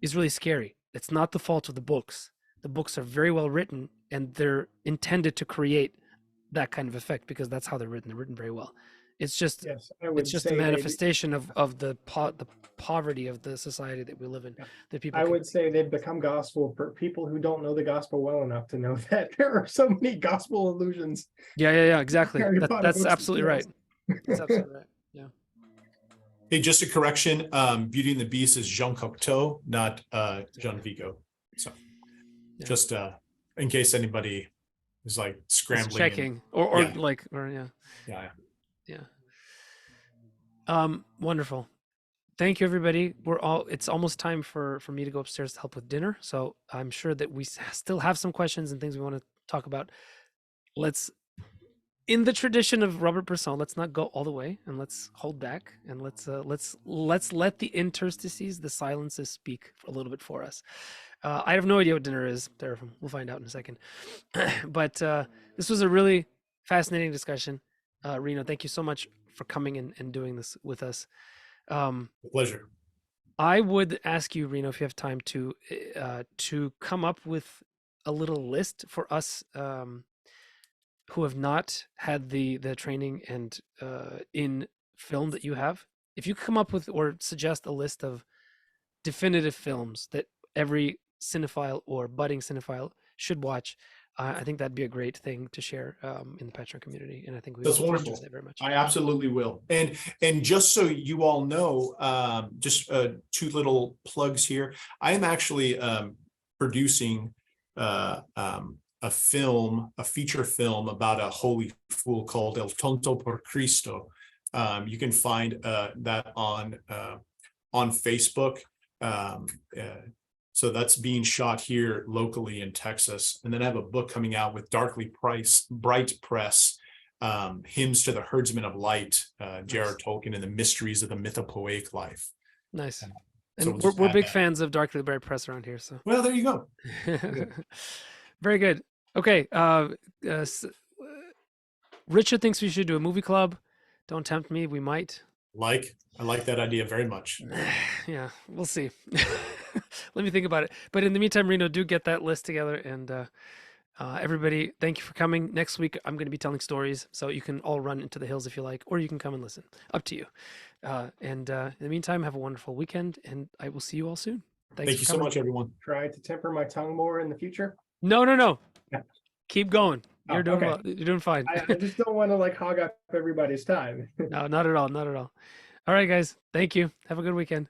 is really scary. It's not the fault of the books. The books are very well written, and they're intended to create that kind of effect because that's how they're written. They're written very well. It's just Yes, I would it's just a say manifestation of the poverty of the society that we live in. Yeah. That people I can, would say they've become gospel for people who don't know the gospel well enough to know that there are so many gospel illusions. yeah, exactly. Harry Potter That's books absolutely right. That's absolutely right. Yeah. Hey, just a correction. Beauty and the Beast is Jean Cocteau, not Jean Vigo. So Yeah. just in case anybody is like Just scrambling. checking or Yeah. yeah. Yeah. Wonderful. Thank you, everybody. It's almost time for me to go upstairs to help with dinner. So I'm sure that we still have some questions and things we want to talk about. Let's, in the tradition of Robert Bresson, let's not go all the way, and let's hold back, and let's let the interstices, the silences, speak a little bit for us. I have no idea what dinner is. We'll find out in a second. But this was a really fascinating discussion. Reno, thank you so much for coming and doing this with us. Pleasure. I would ask you, Reno, if you have time to come up with a little list for us who have not had the training and in film that you have. If you come up with or suggest a list of definitive films that every cinephile or budding cinephile should watch, I think that'd be a great thing to share in the Patreon community, and I think That's wonderful. enjoy that very much. I absolutely will. And just so you all know, just 2 little plugs here. I am actually producing a feature film about a holy fool called El Tonto por Cristo. You can find that on Facebook. So that's being shot here locally in Texas. And then I have a book coming out with Bright Press, Hymns to the Herdsman of Light, J.R.R. Tolkien and the Mysteries of the Mythopoeic Life. Nice. So And we'll we're big that. fans of Darkly Bright Press around here. So Well, there you go. Very good. Okay. Richard thinks we should do a movie club. Don't tempt me. We might. I like that idea very much. Yeah, we'll see. Let me think about it. But in the meantime, Reno, do get that list together. And everybody, thank you for coming. Next week, I'm going to be telling stories. So you can all run into the hills if you like, or you can come and listen. Up to you. And in the meantime, have a wonderful weekend. And I will see you all soon. Thanks Thank you so much, everyone. Try to temper my tongue more in the future. No. Yeah. Keep going. You're doing okay. well. You're doing fine. I just don't want to like hog up everybody's time. No, not at all. Not at all. All right, guys. Thank you. Have a good weekend.